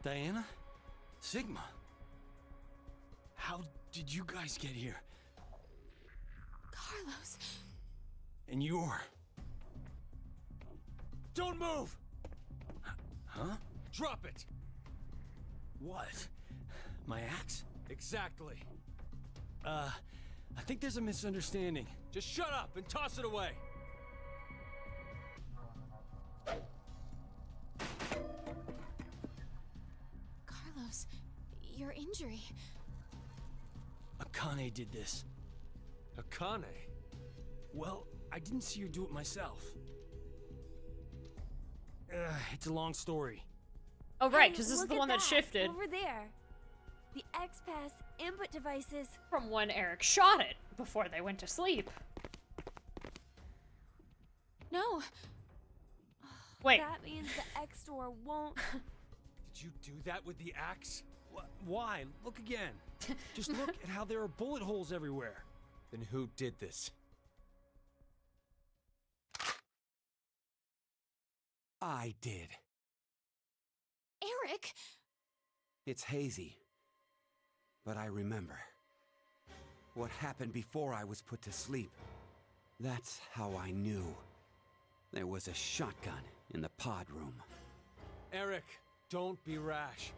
Diana? Sigma? How did you guys get here? Carlos. And you're... Don't move! Huh? Drop it! What? My axe? Exactly. I think there's a misunderstanding. Just shut up and toss it away! Carlos, your injury. Akane did this. Akane? Well, I didn't see her do it myself. It's a long story. Oh, right, Hey, because this is look the at one that shifted. Over there. The X-Pass input devices. From when Eric shot it before they went to sleep. No. Wait. That means the X-Store won't... Did you do that with the axe? Why? Look again. Just look at how there are bullet holes everywhere. Then who did this? I did. Eric! It's hazy. But I remember. What happened before I was put to sleep. That's how I knew. There was a shotgun in the pod room. Eric, don't be rash.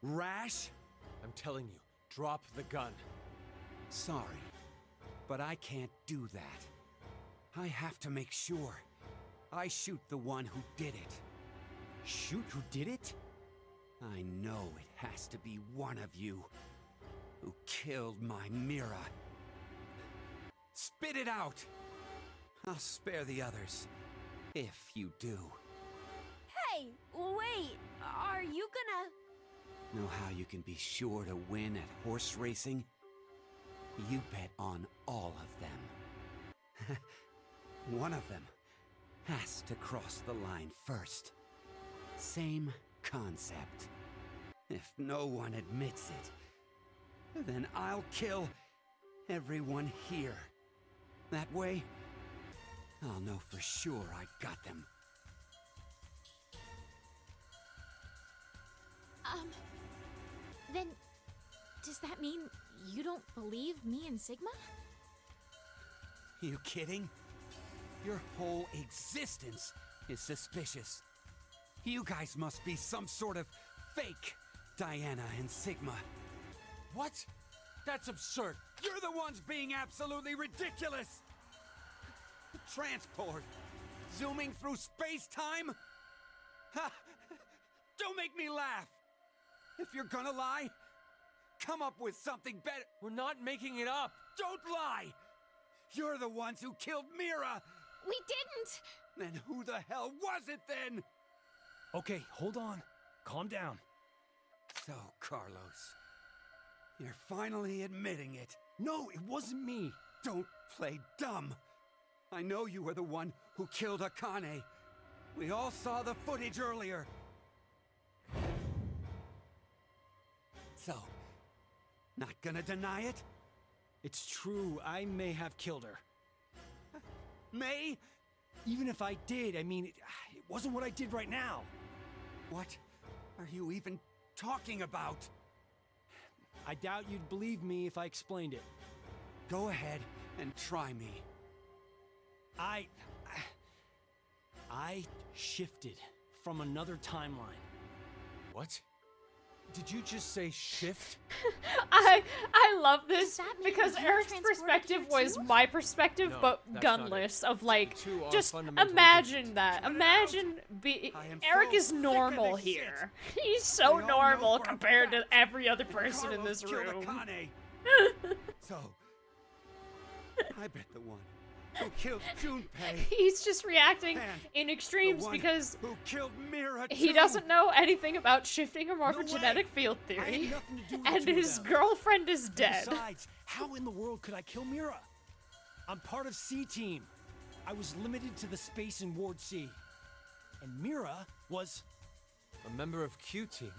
Rash? I'm telling you, drop the gun. Sorry, but I can't do that. I have to make sure I shoot the one who did it. Shoot who did it? I know it has to be one of you who killed my Mira. Spit it out! I'll spare the others, if you do. Hey, wait, are you gonna... Know how you can be sure to win at horse racing? You bet on all of them. One of them has to cross the line first. Same concept. If no one admits it, then I'll kill everyone here. That way, I'll know for sure I got them. Then, does that mean you don't believe me and Sigma? You kidding? Your whole existence is suspicious. You guys must be some sort of fake Diana and Sigma. What? That's absurd. You're the ones being absolutely ridiculous! Transport! Zooming through space-time? Ha! Don't make me laugh! If you're gonna lie, come up with something better. We're not making it up. Don't lie! You're the ones who killed Mira! We didn't! Then who the hell was it then? Okay, hold on. Calm down. So, Carlos, you're finally admitting it. No, it wasn't me. Don't play dumb. I know you were the one who killed Akane. We all saw the footage earlier. So, not gonna deny it? It's true, I may have killed her. May? Even if I did, I mean, it wasn't what I did right now. What are you even talking about? I doubt you'd believe me if I explained it. Go ahead and try me. I shifted from another timeline. What? Did you just say shift? I love this Does that mean because that you Eric's transported perspective here was too? my perspective, No, but that's not gunless. it. Of like, The two are just fundamentally imagine different. that. Imagine I am Eric so is sick of normal this here. shit. He's so We all know normal for a compared to fact every other that person in Carlos this killed room. Akane. So, I bet the one who killed Junpei He's just reacting and in the extremes one because who killed Mira he too. doesn't know anything about shifting or morphogenetic way. field I had theory, nothing to do with and the two of his them. girlfriend is dead. Besides, how in the world could I kill Mira? I'm part of C-Team. I was limited to the space in Ward C. And Mira was... A member of Q-Team.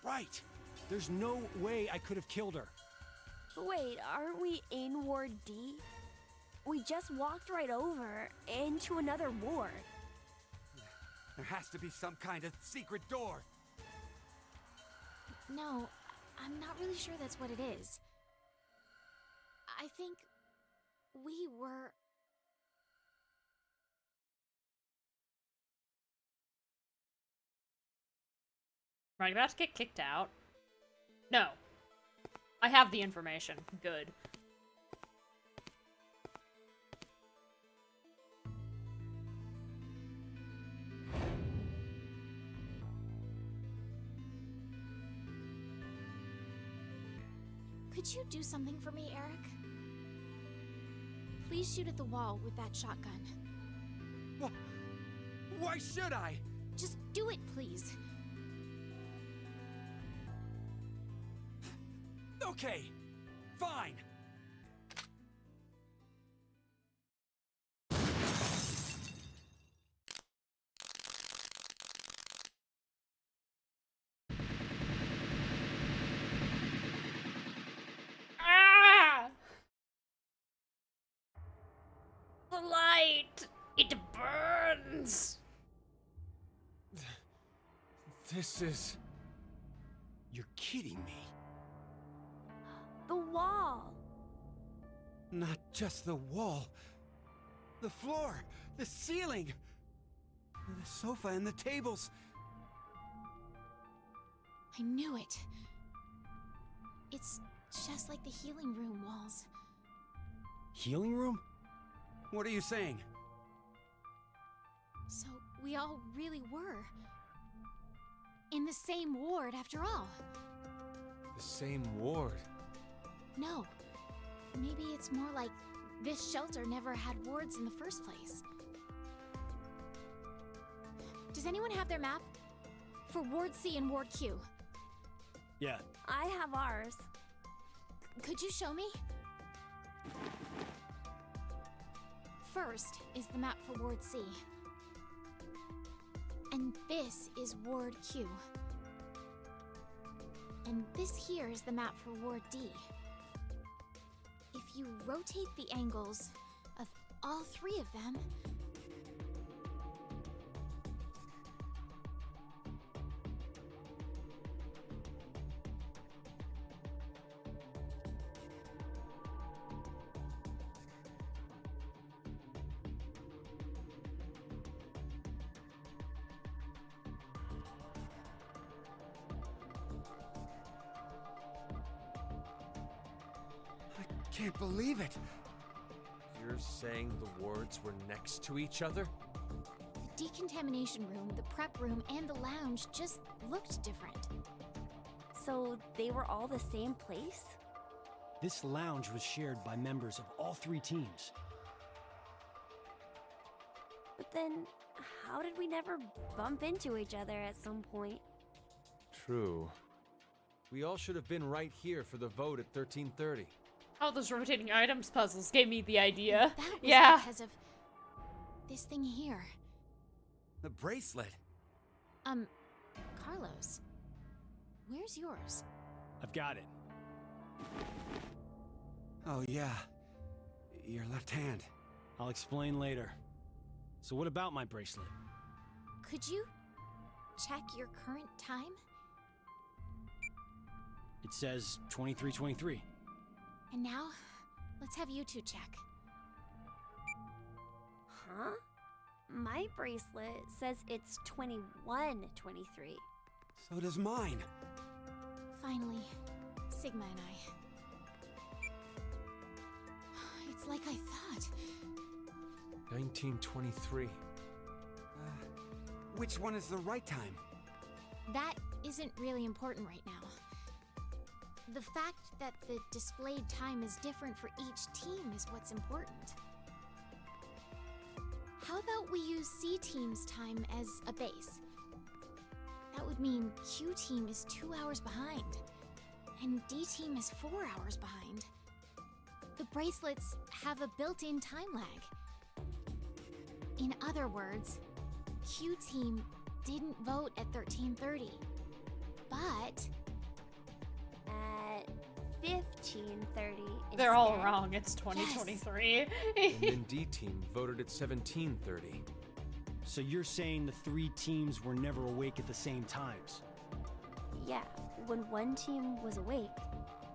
right. There's no way I could have killed her. Wait, aren't we in Ward D? We just walked right over into another ward. There has to be some kind of secret door. No, I'm not really sure that's what it is. I think we were... Am I about to get kicked out? No. I have the information. Good. Could you do something for me, Eric? Please shoot at the wall with that shotgun. Why should I? Just do it, please. Okay, fine. Ah! The light! It burns! This is... You're kidding me. The wall! Not just the wall. The floor, the ceiling, the sofa and the tables. I knew it. It's just like the healing room walls. Healing room? What are you saying? So we all really were in the same ward after all. the same ward. No. Maybe it's more like this shelter never had wards in the first place. Does anyone have their map? For Ward C and Ward Q. Yeah. I have ours. Could you show me? First is the map for Ward C. And this is Ward Q. And this here is the map for Ward D. If you rotate the angles of all three of them, I can't believe it. You're saying the wards were next to each other? the decontamination room, the prep room, and the lounge just looked different. So they were all the same place? This lounge was shared by members of all three teams. But then, how did we never bump into each other at some point? True. We all should have been right here for the vote at 13:30. Oh, those rotating items puzzles gave me the idea. That was Yeah. because of this thing here. The bracelet. Carlos, where's yours? I've got it. Oh, yeah. Your left hand. I'll explain later. So what about my bracelet? Could you check your current time? It says 23:23. And now, let's have you two check. Huh? My bracelet says it's 21:23. So does mine. Finally, Sigma and I. It's like I thought. 1923. Which one is the right time? That isn't really important right now. The fact that the displayed time is different for each team is what's important. How about we use C team's time as a base? That would mean Q team is 2 hours behind, and D team is 4 hours behind. The bracelets have a built-in time lag. In other words, Q team didn't vote at 13:30, but At 15:30 They're all instead. wrong. It's 2023. And then D team voted at 17:30. So you're saying the three teams were never awake at the same times? Yeah, when one team was awake,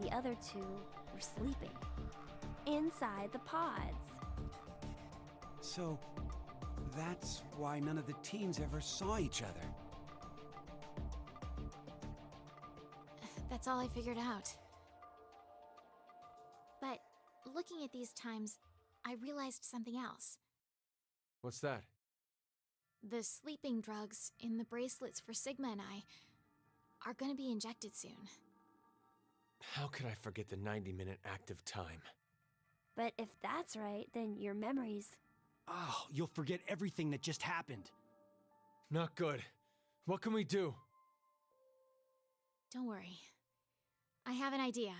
the other two were sleeping. Inside the pods. So, that's why none of the teams ever saw each other. that's all I figured out. But looking at these times, I realized something else. What's that? The sleeping drugs in the bracelets for Sigma and I are gonna be injected soon. How could I forget the 90-minute active time? But if that's right, then your memories. Oh, you'll forget everything that just happened. Not good. What can we do? Don't worry. I have an idea.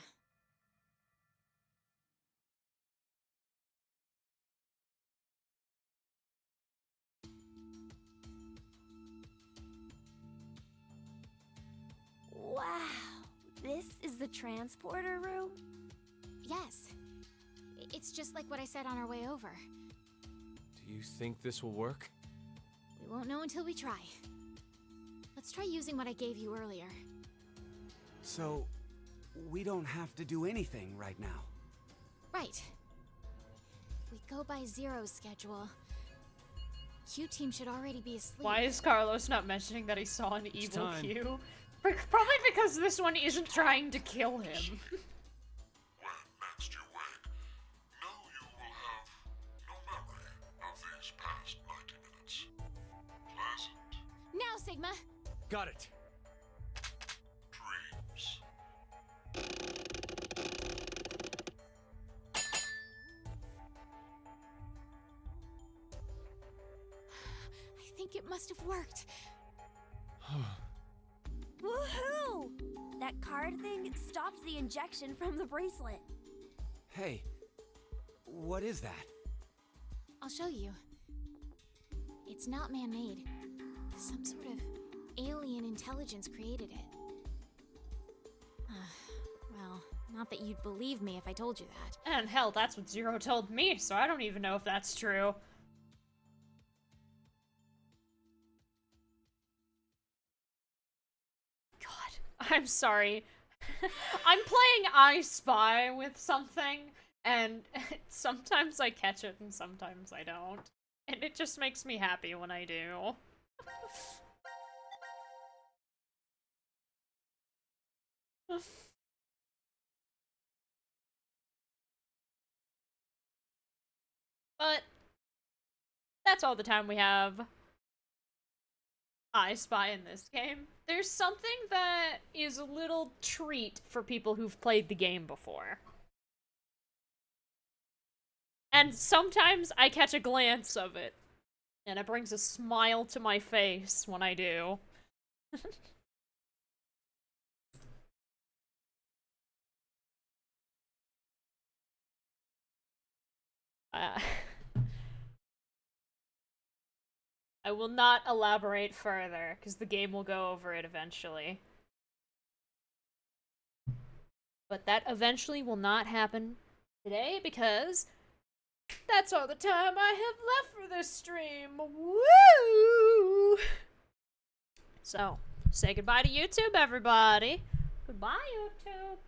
transporter room? Yes. It's just like what I said on our way over. Do you think this will work? We won't know until we try. Let's try using what I gave you earlier. So, we don't have to do anything right now. Right. If we go by Zero's schedule, Q-Team should already be asleep. Why is Carlos not mentioning that he saw an evil time. Q? Probably because this one isn't trying to kill him. When next you wake, know you will have no memory of these past 90 minutes. Pleasant Now, Sigma! Got it. dreams. I think it must have worked. Woohoo! That card thing stopped the injection from the bracelet. Hey, what is that? I'll show you. It's not man-made. Some sort of alien intelligence created it. Well, not that you'd believe me if I told you that. And hell, that's what Zero told me, so I don't even know if that's true. God, I'm sorry. I'm playing I Spy with something, and sometimes I catch it and sometimes I don't. And it just makes me happy when I do. But that's all the time we have. I Spy in this game. There's something that is a little treat for people who've played the game before. And sometimes I catch a glance of it, and it brings a smile to my face when I do. I will not elaborate further, because the game will go over it eventually. But that eventually will not happen today, because that's all the time I have left for this stream. Woo! So, say goodbye to YouTube, everybody. Goodbye, YouTube.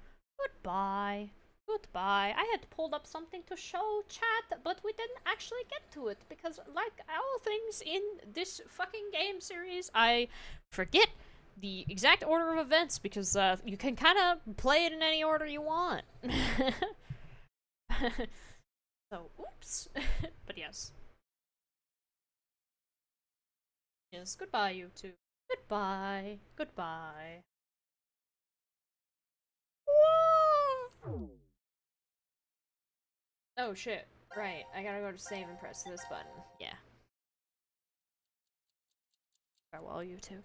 Goodbye. Goodbye. I had pulled up something to show chat, but we didn't actually get to it because, like all things in this fucking game series, I forget the exact order of events because you can kind of play it in any order you want. So, oops. But yes. Yes, goodbye, YouTube. Goodbye. Goodbye. Woo! Oh shit, right, I gotta go to save and press this button, yeah. Farewell, YouTube.